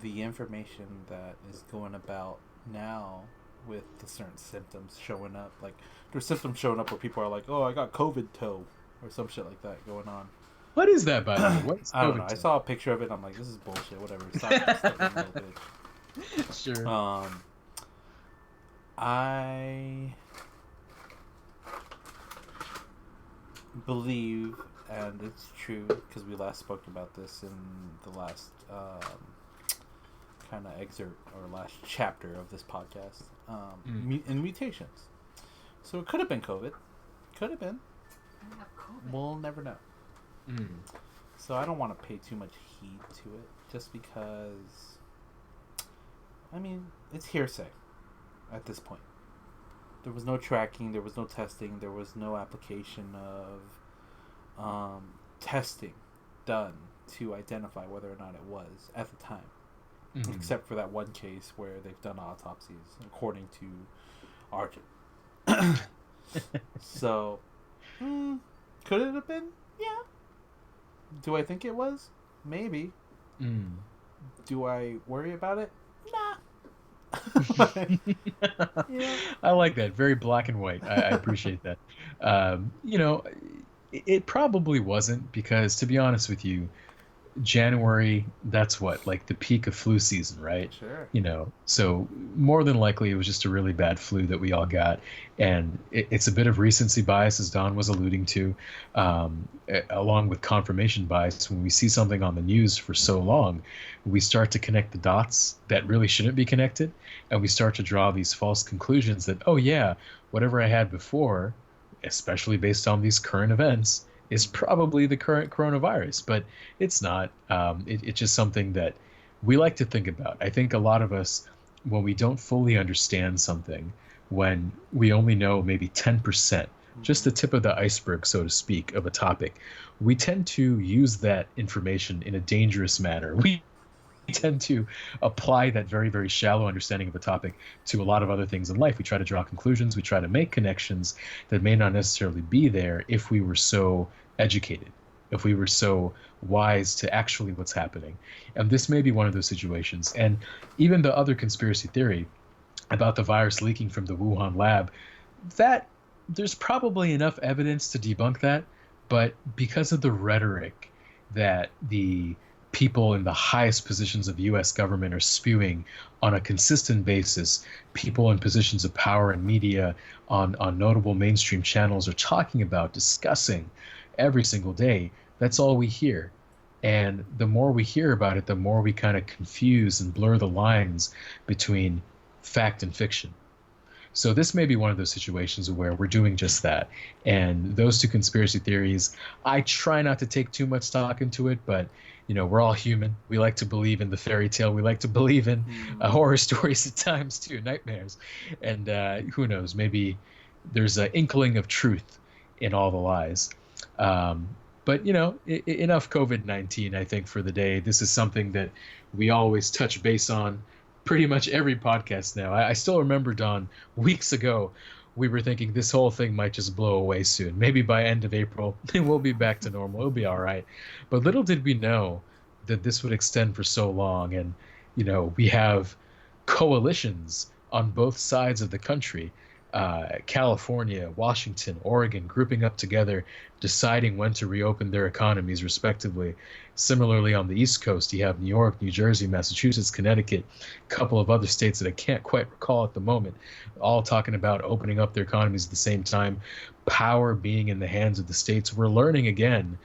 the information that is going about now with the certain symptoms showing up, like there's symptoms showing up where people are like, "Oh, I got COVID toe," or some shit like that going on. What is that, by the way? What's I don't know. COVID? I saw a picture of it. And I'm like, this is bullshit. Whatever. Stop Sure. I believe, and it's true because we last spoke about this in the last kind of excerpt or last chapter of this podcast. In mutations. So it could have been COVID. Could have been. I have COVID. We'll never know. Mm. So I don't want to pay too much heed to it, just because, I mean, it's hearsay at this point. There was no tracking, there was no testing, there was no application of testing done to identify whether or not it was at the time. Mm-hmm. Except for that one case where they've done autopsies, according to Arjun. So, could it have been? Yeah. Do I think it was? Maybe. Mm. Do I worry about it? Nah. Yeah. I like that. Very black and white. I appreciate that. It probably wasn't because, to be honest with you, January, that's what, like the peak of flu season, right? Sure. So more than likely it was just a really bad flu that we all got. And it's a bit of recency bias, as Don was alluding to, along with confirmation bias. When we see something on the news for so long, we start to connect the dots that really shouldn't be connected. And we start to draw these false conclusions that, oh yeah, whatever I had before, especially based on these current events, is probably the current coronavirus, but it's not. It's just something that we like to think about. I think a lot of us, when we don't fully understand something, when we only know maybe 10%, just the tip of the iceberg, so to speak, of a topic, we tend to use that information in a dangerous manner. We tend to apply that very, very shallow understanding of a topic to a lot of other things in life. We try to draw conclusions. We try to make connections that may not necessarily be there if we were so educated, if we were so wise to actually what's happening. And this may be one of those situations. And even the other conspiracy theory about the virus leaking from the Wuhan lab, that there's probably enough evidence to debunk that. But because of the rhetoric that the people in the highest positions of U.S. government are spewing on a consistent basis, people in positions of power and media on notable mainstream channels are talking about, discussing every single day, that's all we hear. And the more we hear about it, the more we kind of confuse and blur the lines between fact and fiction. So this may be one of those situations where we're doing just that. And those two conspiracy theories, I try not to take too much stock into it, but we're all human. We like to believe in the fairy tale. We like to believe in horror stories at times too, nightmares. And who knows, maybe there's an inkling of truth in all the lies. But enough COVID-19, I think, for the day. This is something that we always touch base on pretty much every podcast now. I still remember, Don, weeks ago, we were thinking this whole thing might just blow away soon. Maybe by end of April, we'll be back to normal. It'll be all right. But little did we know that this would extend for so long. And, we have coalitions on both sides of the country. California, Washington, Oregon, grouping up together, deciding when to reopen their economies respectively. Similarly, on the East Coast, you have New York, New Jersey, Massachusetts, Connecticut, a couple of other states that I can't quite recall at the moment, all talking about opening up their economies at the same time, power being in the hands of the states. We're learning again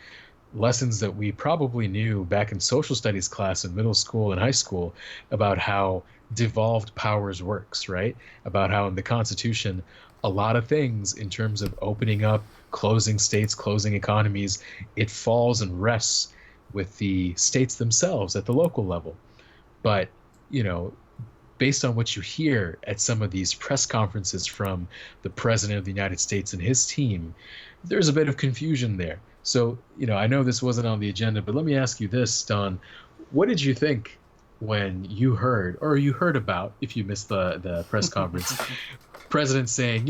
lessons that we probably knew back in social studies class in middle school and high school about how devolved powers works, right? About how in the Constitution, a lot of things in terms of opening up, closing states, closing economies, it falls and rests with the states themselves at the local level. But, based on what you hear at some of these press conferences from the President of the United States and his team, there's a bit of confusion there. So, I know this wasn't on the agenda, but let me ask you this, Don. What did you think when you heard about, if you missed the press conference, President saying,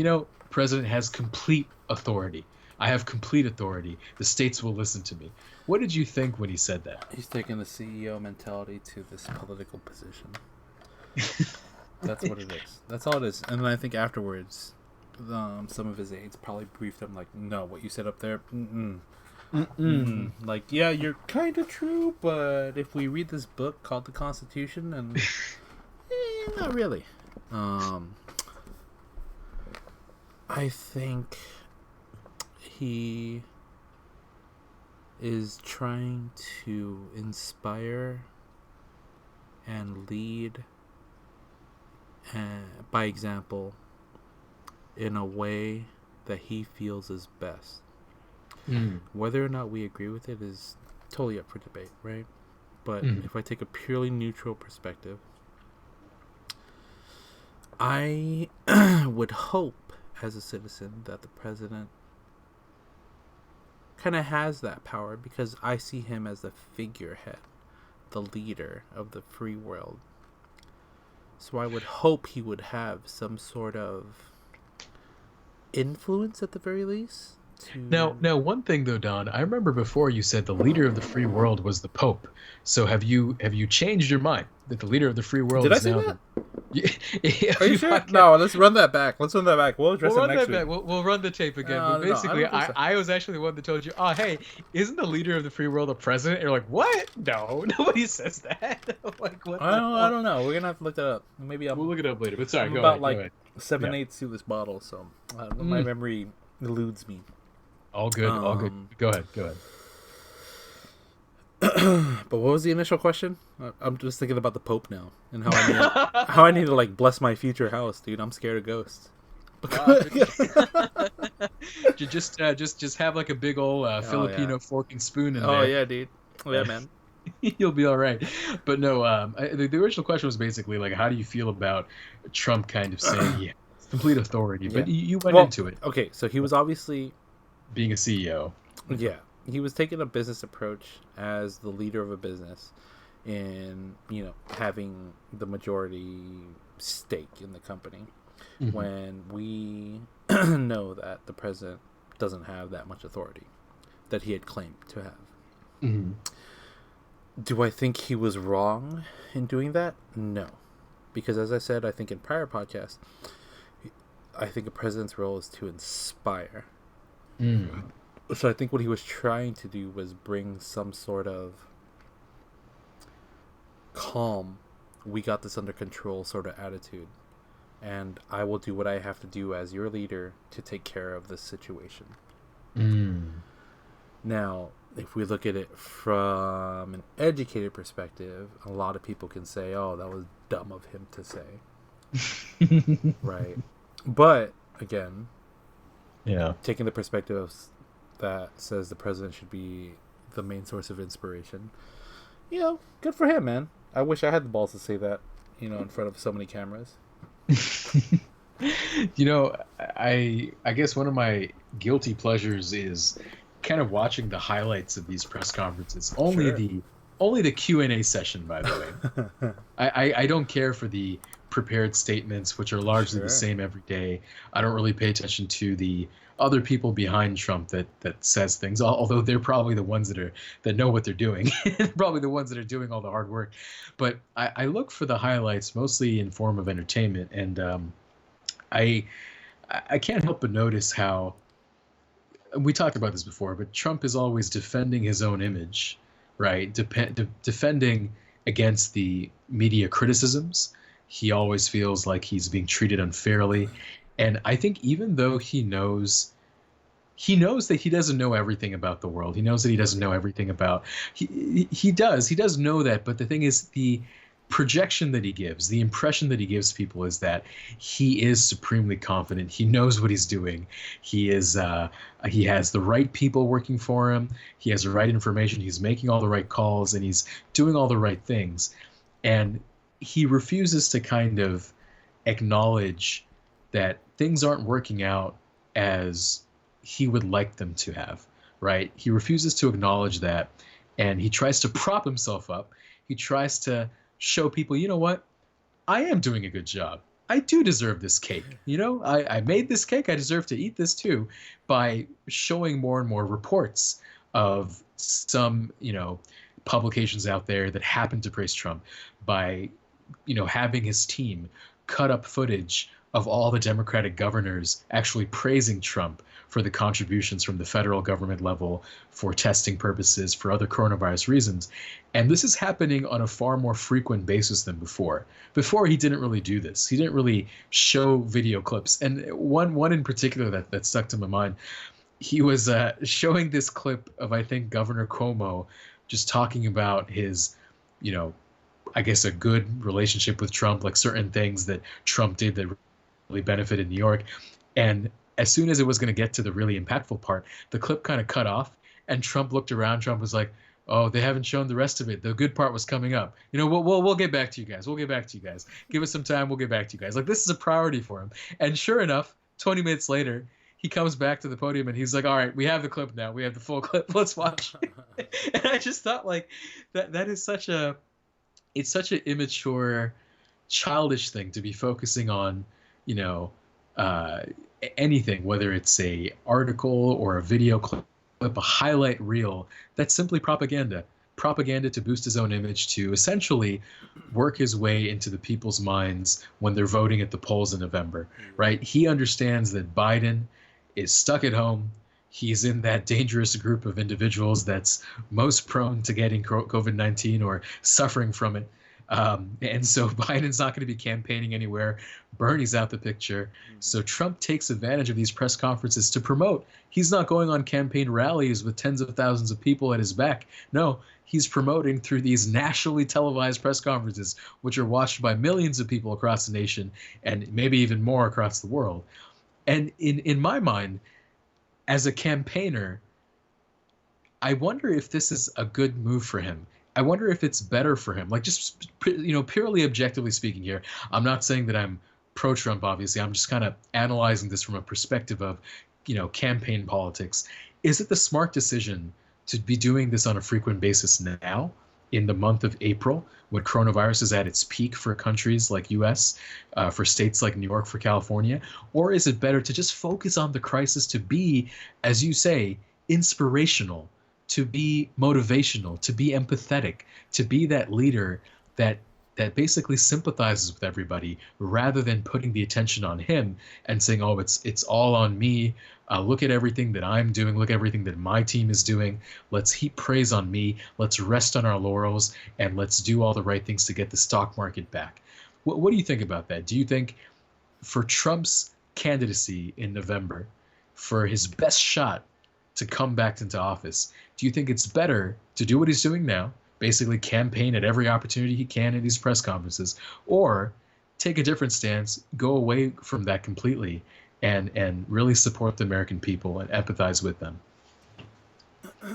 President has complete authority. I have complete authority. The states will listen to me. What did you think when he said that? He's taking the CEO mentality to this political position. That's what it is. That's all it is. And then I think afterwards, some of his aides probably briefed him like, no, what you said up there, like, yeah, you're kind of true, but if we read this book called the Constitution, and not really. I think he is trying to inspire and lead by example in a way that he feels is best. Whether or not we agree with it is totally up for debate, right? But if I take a purely neutral perspective, I would hope as a citizen that the president kind of has that power, because I see him as the figurehead, the leader of the free world. So I would hope he would have some sort of influence at the very least. Now, one thing though, Don, I remember before you said the leader of the free world was the Pope. So have you changed your mind that the leader of the free world is now? Did I say that? Are you sure? No, let's run that back. We'll address it next week. We'll run the tape again. But basically, I was actually the one that told you, oh, hey, isn't the leader of the free world a president? And you're like, what? No, nobody says that. Like, what? I don't know. We're gonna have to look that up. Maybe we'll look it up later. But sorry, I'm go about ahead. like 7/8 through this bottle, so my memory eludes me. All good. Go ahead. But what was the initial question? I'm just thinking about the Pope now and how I need to like bless my future house, dude. I'm scared of ghosts. Just have like a big old Filipino fork and spoon in there. Oh yeah, dude. Yeah, man. You'll be all right. But no, the original question was basically like, how do you feel about Trump kind of saying complete authority? But you went into it. Okay, so he was obviously being a CEO. Yeah. He was taking a business approach as the leader of a business in, having the majority stake in the company, when we know that the president doesn't have that much authority that he had claimed to have. Do I think he was wrong in doing that? No. Because as I said, I think in prior podcasts, I think a president's role is to inspire. So I think what he was trying to do was bring some sort of calm, we got this under control sort of attitude. And I will do what I have to do as your leader to take care of this situation. Now, if we look at it from an educated perspective, a lot of people can say, oh, that was dumb of him to say. Right. But again, Yeah. taking the perspective that says the president should be the main source of inspiration, good for him, man. I wish I had the balls to say that, in front of so many cameras. I guess one of my guilty pleasures is kind of watching the highlights of these press conferences. Sure. Only the Q&A session, by the way. I don't care for the prepared statements, which are largely the same every day. I don't really pay attention to the other people behind Trump that says things, although they're probably the ones that know what they're doing, probably the ones that are doing all the hard work. But I look for the highlights mostly in form of entertainment, and I can't help but notice how we talked about this before, but Trump is always defending his own image, right? Defending against the media criticisms. He always feels like he's being treated unfairly. And I think even though he knows that he doesn't know everything about the world. He knows that he doesn't know everything about he does know that, but the thing is the projection that he gives, the impression that he gives people is that he is supremely confident. He knows what he's doing. He has the right people working for him. He has the right information. He's making all the right calls and he's doing all the right things. And he refuses to kind of acknowledge that things aren't working out as he would like them to have, right? He refuses to acknowledge that, and he tries to prop himself up. He tries to show people, you know what? I am doing a good job. I do deserve this cake. I made this cake. I deserve to eat this too, by showing more and more reports of some, publications out there that happen to praise Trump, by, having his team cut up footage of all the Democratic governors actually praising Trump for the contributions from the federal government level for testing purposes, for other coronavirus reasons. And this is happening on a far more frequent basis than before. Before, he didn't really do this. He didn't really show video clips. And one in particular that stuck to my mind, he was showing this clip of, I think, Governor Cuomo just talking about his, I guess, a good relationship with Trump, like certain things that Trump did that really benefited New York. And as soon as it was going to get to the really impactful part, the clip kind of cut off, and Trump looked around. Trump was like, "Oh, they haven't shown the rest of it. The good part was coming up. We'll get back to you guys. We'll get back to you guys. Give us some time. We'll get back to you guys." Like, this is a priority for him. And sure enough, 20 minutes later, he comes back to the podium and he's like, "All right, we have the clip now. We have the full clip. Let's watch." And I just thought, like, that is such an immature, childish thing to be focusing on, anything, whether it's a article or a video clip, a highlight reel. That's simply propaganda to boost his own image, to essentially work his way into the people's minds when they're voting at the polls in November, right? He understands that Biden is stuck at home. He's in that dangerous group of individuals that's most prone to getting COVID-19 or suffering from it. And so Biden's not going to be campaigning anywhere. Bernie's out the picture. So Trump takes advantage of these press conferences to promote. He's not going on campaign rallies with tens of thousands of people at his back. No, he's promoting through these nationally televised press conferences, which are watched by millions of people across the nation and maybe even more across the world. And in my mind, as a campaigner, I wonder if this is a good move for him. I wonder if it's better for him. Like, just, purely objectively speaking here, I'm not saying that I'm pro-Trump, obviously. I'm just kind of analyzing this from a perspective of, campaign politics. Is it the smart decision to be doing this on a frequent basis now, in the month of April, when coronavirus is at its peak for countries like U.S., for states like New York, for California? Or is it better to just focus on the crisis, to be, as you say, inspirational, to be motivational, to be empathetic, to be that leader that basically sympathizes with everybody, rather than putting the attention on him and saying, "Oh, it's all on me. Look at everything that I'm doing. Look at everything that my team is doing. Let's heap praise on me. Let's rest on our laurels, and let's do all the right things to get the stock market back." What do you think about that? Do you think for Trump's candidacy in November, for his best shot to come back into office, do you think it's better to do what he's doing now, basically campaign at every opportunity he can in these press conferences, or take a different stance, go away from that completely, and really support the American people and empathize with them. It's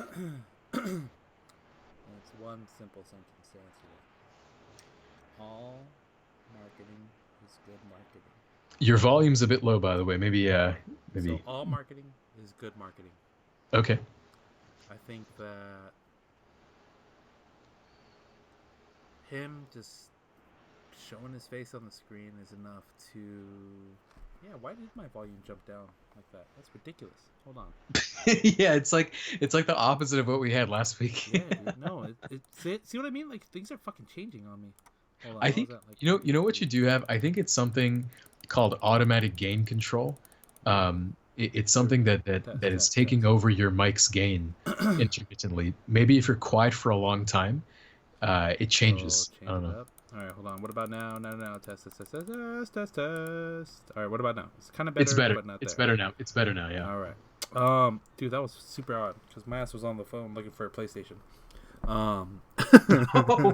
one simple sentence to answer that. All marketing is good marketing. Your volume's a bit low, by the way. Maybe. So all marketing is good marketing. Okay. I think that him just showing his face on the screen is enough to... Yeah, why did my volume jump down like that? That's ridiculous. Hold on. Yeah, it's like the opposite of what we had last week. Yeah, dude, no, see what I mean? Like, things are fucking changing on me. Hold on, I think you know what you do have. I think it's something called automatic gain control. It's something that is taking over your mic's gain intermittently. Maybe if you're quiet for a long time, it changes. I don't know. All right, hold on. What about now? No. Test. All right, what about now? It's kind of better. It's better. But not it's there. better now. It's better now. Yeah. All right. Dude, that was super odd because my ass was on the phone looking for a PlayStation. Oh,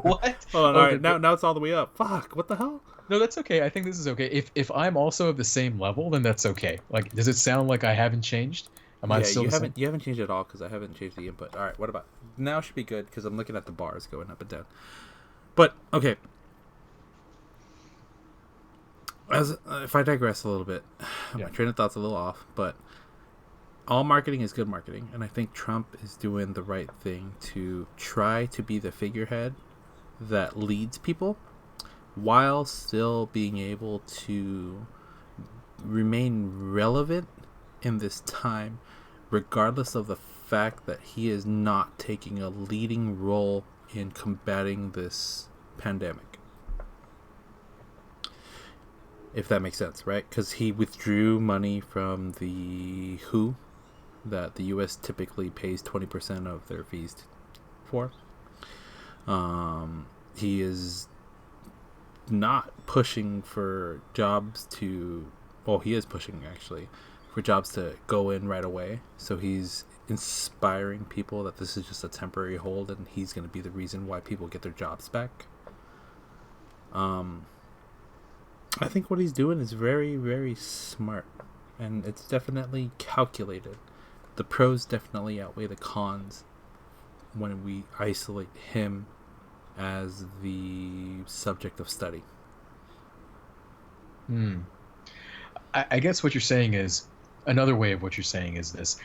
what? Hold on. All right, now it's all the way up. Fuck. What the hell? No, that's okay. I think this is okay. If I'm also of the same level, then that's okay. Like, does it sound like I haven't changed? Am I still? You haven't changed at all because I haven't changed the input. All right. What about now? Should be good because I'm looking at the bars going up and down. But okay. If I digress a little bit, my train of thought's a little off, but all marketing is good marketing, and I think Trump is doing the right thing to try to be the figurehead that leads people while still being able to remain relevant in this time, regardless of the fact that he is not taking a leading role in combating this pandemic. If that makes sense, right? Because he withdrew money from the WHO that the U.S. typically pays 20% of their fees for. He is not pushing for jobs to... Well, he is pushing, actually, for jobs to go in right away. So he's inspiring people that this is just a temporary hold and he's going to be the reason why people get their jobs back. I think what he's doing is very, very smart, and it's definitely calculated. The pros definitely outweigh the cons when we isolate him as the subject of study. I guess what you're saying is, another way of what you're saying is this.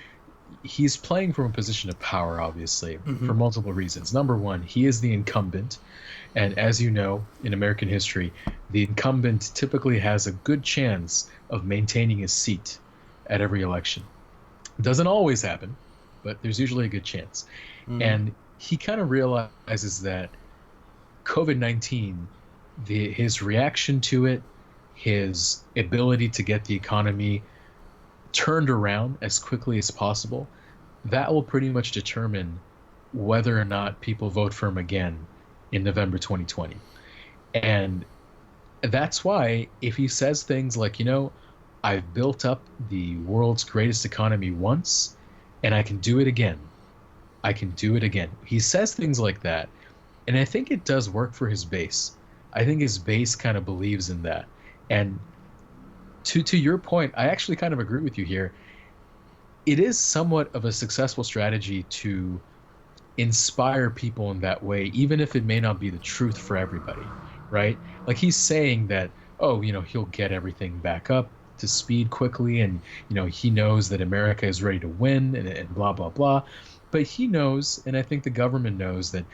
He's playing from a position of power, obviously, for multiple reasons. Number one, he is the incumbent. And as you know, in American history, the incumbent typically has a good chance of maintaining his seat at every election. It doesn't always happen, but there's usually a good chance. And he kind of realizes that COVID-19, his reaction to it, his ability to get the economy turned around as quickly as possible, that will pretty much determine whether or not people vote for him again in November 2020. And that's why if he says things like, I've built up the world's greatest economy once and I can do it again. He says things like that, and I think it does work for his base. I think his base kind of believes in that. And to your point, I actually kind of agree with you here. It is somewhat of a successful strategy to inspire people in that way, even if it may not be the truth for everybody, right? Like he's saying that, he'll get everything back up to speed quickly, and he knows that America is ready to win, and blah blah blah. But he knows, and I think the government knows, that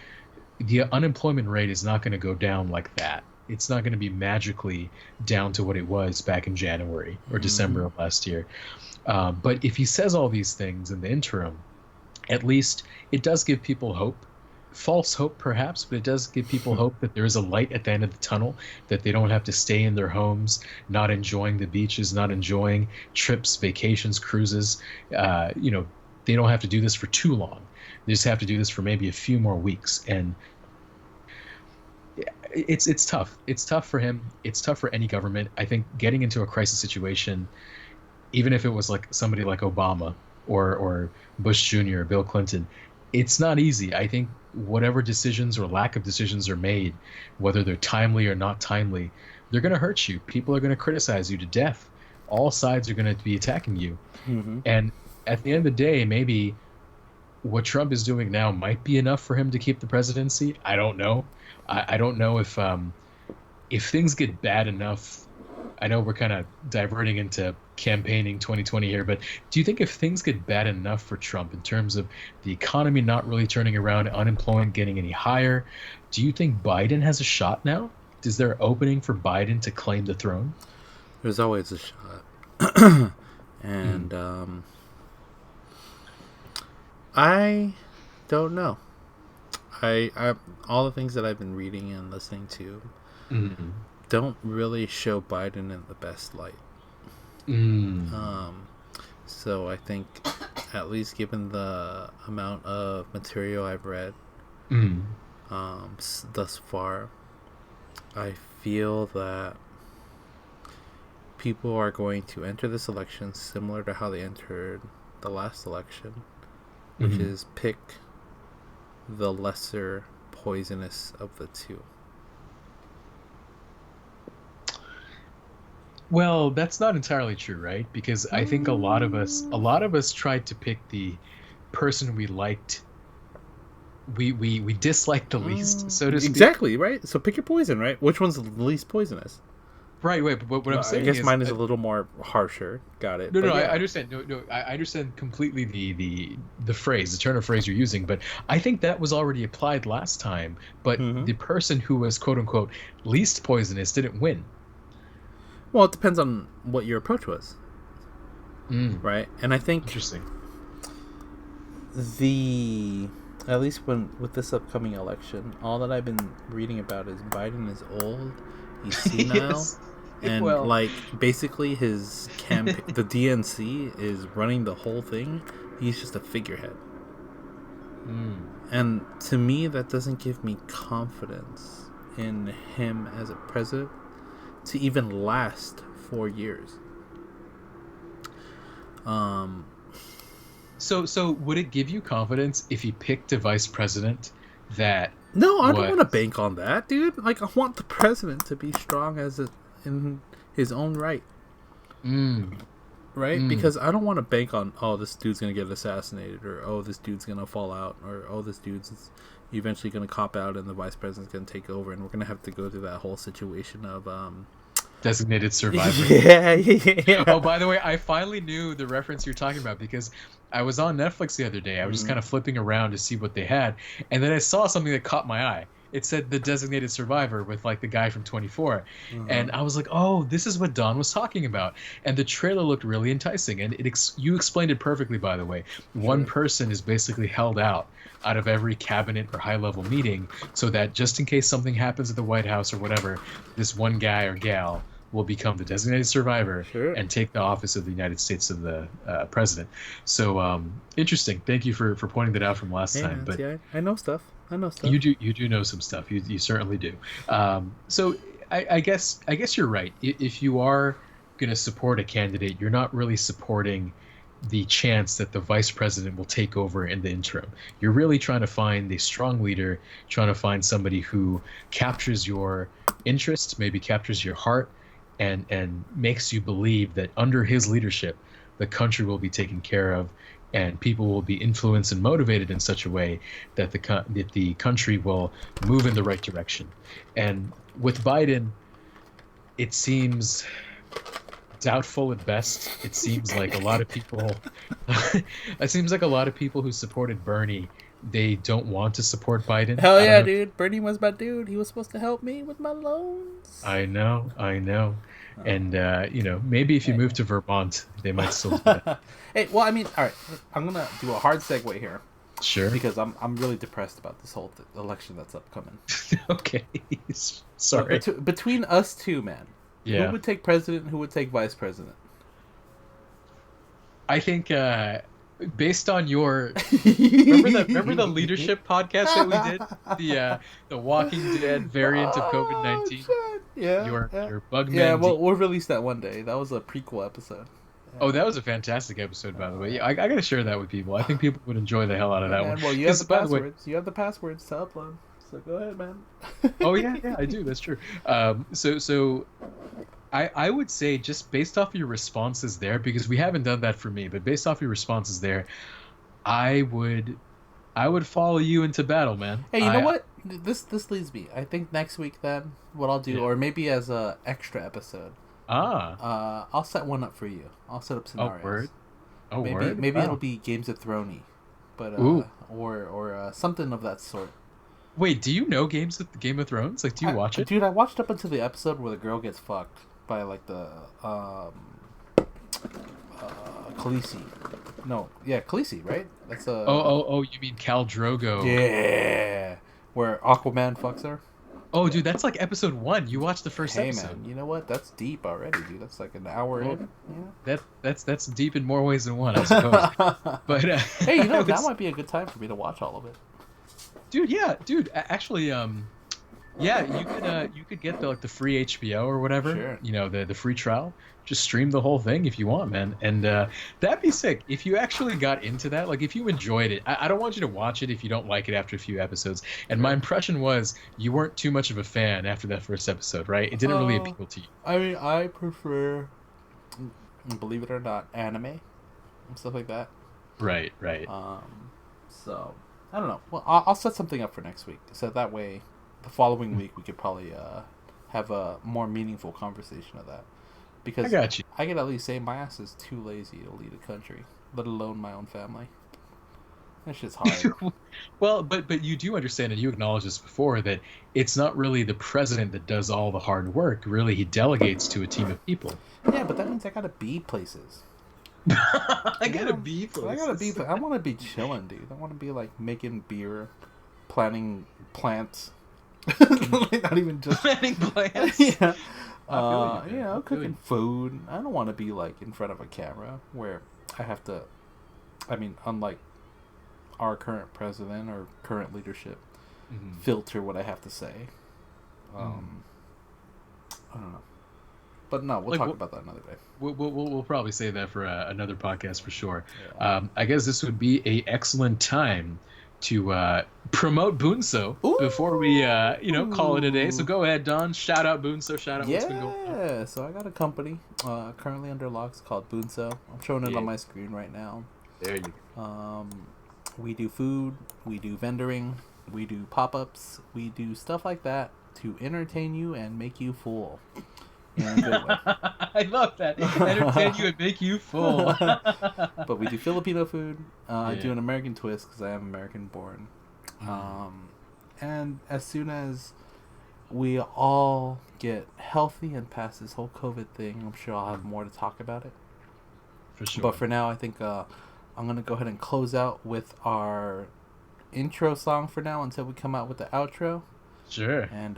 the unemployment rate is not going to go down like that. It's not going to be magically down to what it was back in January or December of last year. But if he says all these things in the interim, at least it does give people hope. False hope, perhaps, but it does give people hope that there is a light at the end of the tunnel, that they don't have to stay in their homes, not enjoying the beaches, not enjoying trips, vacations, cruises. They don't have to do this for too long. They just have to do this for maybe a few more weeks. And it's tough. It's tough for him. It's tough for any government. I think getting into a crisis situation, even if it was like somebody like Obama or Bush Jr. or Bill Clinton, it's not easy. I think whatever decisions or lack of decisions are made, whether they're timely or not timely, they're going to hurt you. People are going to criticize you to death. All sides are going to be attacking you. Mm-hmm. And at the end of the day, maybe what Trump is doing now might be enough for him to keep the presidency. I don't know. I don't know if things get bad enough. I know we're kind of diverting into campaigning 2020 here, but do you think if things get bad enough for Trump in terms of the economy not really turning around, unemployment getting any higher, do you think Biden has a shot now? Is there an opening for Biden to claim the throne? There's always a shot. And I don't know. I all the things that I've been reading and listening to don't really show Biden in the best light. So I think, at least given the amount of material I've read thus far, I feel that people are going to enter this election similar to how they entered the last election, which is pick the lesser poisonous of the two. Well, that's not entirely true, right? Because I think a lot of us tried to pick the person we liked. We disliked the least, so to speak. Exactly, right? So pick your poison, right? Which one's the least poisonous? Right, but what I'm saying is... I guess mine is a little more harsher. Got it. No, I understand. No, I understand completely the phrase, the turn of phrase you're using, but I think that was already applied last time, but the person who was quote-unquote least poisonous didn't win. Well, it depends on what your approach was. Right? And I think... Interesting. At least with this upcoming election, all that I've been reading about is Biden is old, he's senile, Yes. and basically his campaign, the DNC is running the whole thing. He's just a figurehead. And to me, that doesn't give me confidence in him as a president to even last 4 years. So would it give you confidence if he picked a vice president that... No, I don't want to bank on that, dude. Like, I want the president to be strong in his own right. Right? Because I don't want to bank on, oh, this dude's going to get assassinated, or, oh, this dude's going to fall out, or, oh, this dude's eventually going to cop out and the vice president's going to take over, and we're going to have to go through that whole situation of... designated survivor. Yeah. Oh, by the way, I finally knew the reference you're talking about because I was on Netflix the other day. I was just kind of flipping around to see what they had, and then I saw something that caught my eye. It said the designated survivor with like the guy from 24, and I was like, oh, this is what Don was talking about. And the trailer looked really enticing, and you explained it perfectly, by the way. One person is basically held out of every cabinet or high-level meeting so that just in case something happens at the White House or whatever, this one guy or gal will become the designated survivor and take the office of the United States of the president. So interesting. Thank you for pointing that out from last time. Man, but yeah, I know stuff. You do know some stuff. You certainly do. So I guess you're right. If you are going to support a candidate, you're not really supporting the chance that the vice president will take over in the interim. You're really trying to find a strong leader, trying to find somebody who captures your interest, maybe captures your heart, and makes you believe that under his leadership, the country will be taken care of, and people will be influenced and motivated in such a way that the country will move in the right direction. And with Biden, it seems doubtful at best. It seems like a lot of people who supported Bernie, they don't want to support Biden. Hell yeah, dude. Bernie was my dude. He was supposed to help me with my loans. I know. And, maybe if you move to Vermont, they might still do that. Hey, well, I mean, all right. I'm going to do a hard segue here. Sure. Because I'm really depressed about this whole election that's upcoming. Okay. Sorry. Between us two, man. Yeah. Who would take president? Who would take vice president? I think... based on your remember the leadership podcast that we did, the Walking Dead variant of COVID-19. Yeah, your Bugman. Yeah, well, we'll release that one day. That was a prequel episode. Yeah. Oh, that was a fantastic episode, by the way. I gotta share that with people. I think people would enjoy the hell out of that one. Well, you have the passwords. You have the passwords to upload. So go ahead, man. Oh yeah, I do. That's true. So I would say, just based off your responses there, because we haven't done that for me, but based off your responses there, I would follow you into battle, man. Hey, you know what? This leads me. I think next week then, what I'll do, Yeah. or maybe as a extra episode, I'll set one up for you. I'll set up scenarios. Word. Maybe Wow. it'll be Games of Thrones, but Ooh. or something of that sort. Wait, do you know Game of Thrones? Like, do you watch it? Dude, I watched up until the episode where the girl gets fucked by like the Khaleesi. No, yeah, Khaleesi, right? That's a Oh, you mean Khal Drogo? yeah, where Aquaman fucks her. Oh, dude, that's like episode 1. You watched the first Hey episode. man, you know what? That's deep already, dude. That's like an hour in. Yeah. That's deep in more ways than one, I suppose. But Hey, you know that might be a good time for me to watch all of it. dude, actually, yeah, you could get the free HBO or whatever. Sure. You know, the free trial. Just stream the whole thing if you want, man. And that'd be sick if you actually got into that. Like, if you enjoyed it. I don't want you to watch it if you don't like it after a few episodes. And my impression was you weren't too much of a fan after that first episode, right? It didn't really appeal to you. I mean, I prefer, believe it or not, anime and stuff like that. Right. So I don't know. Well, I'll set something up for next week, so that way, the following week we could probably have a more meaningful conversation of that. Because I got you. I can at least say my ass is too lazy to lead a country, let alone my own family. That shit's hard. Well, but you do understand, and you acknowledged this before, that it's not really the president that does all the hard work. Really, he delegates to a team of people. Yeah, but that means I gotta be places. I gotta be places. I want to be chilling, dude. I want to be like making beer, planting plants. Like, not even just Planting plants. Yeah. I feel you, You man. know, I feel cooking you. food. I don't want to be like in front of a camera where I have to. I mean, unlike our current president or current leadership, filter what I have to say. I don't know, but no, we'll talk about that another day. We'll probably say that for another podcast for sure. Yeah. I guess this would be a excellent time to promote Bunso before we call it a day. So go ahead, Don. Shout out Bunso. Shout out what's been going on. Yeah, so I got a company currently under locks called Bunso. I'm showing it on my screen right now. There you go. We do food, we do vendoring, we do pop-ups, we do stuff like that to entertain you and make you full. In a good way. I love that. Entertain you and make you full. But we do Filipino food. I do an American twist because I am American born. And as soon as we all get healthy and past this whole COVID thing, I'm sure I'll have more to talk about it. For sure. But for now, I think I'm going to go ahead and close out with our intro song for now until we come out with the outro. Sure. And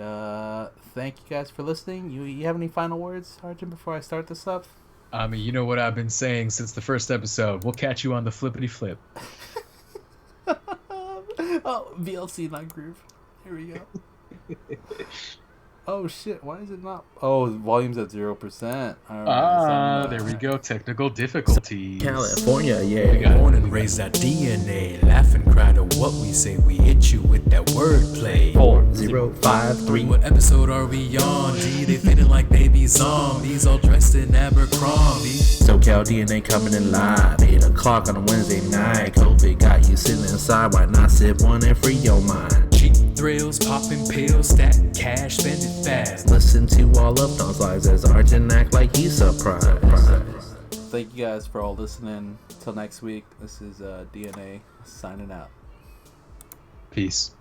thank you guys for listening. You have any final words, Arjun, before I start this up? I mean, you know what I've been saying since the first episode. We'll catch you on the flippity flip. Oh, VLC not groove. Here we go. Oh shit! Why is it not? Oh, volume's at 0%. There we go. Technical difficulties. California, yeah. Born and raised our DNA. Laugh and cry to what we say. We hit you with that wordplay. 4053. What episode are we on? Gee, they feeling like baby zombies, all dressed in Abercrombie. SoCal DNA coming in live. 8 o'clock on a Wednesday night. COVID got you sitting inside. Why not sip one and free your mind? Cheap thrills, popping pills, stack cash, spend it fast. Listen to all of those lies as Arjun act like he's surprised. Thank you guys for all listening. Till next week, this is DNA signing out. Peace.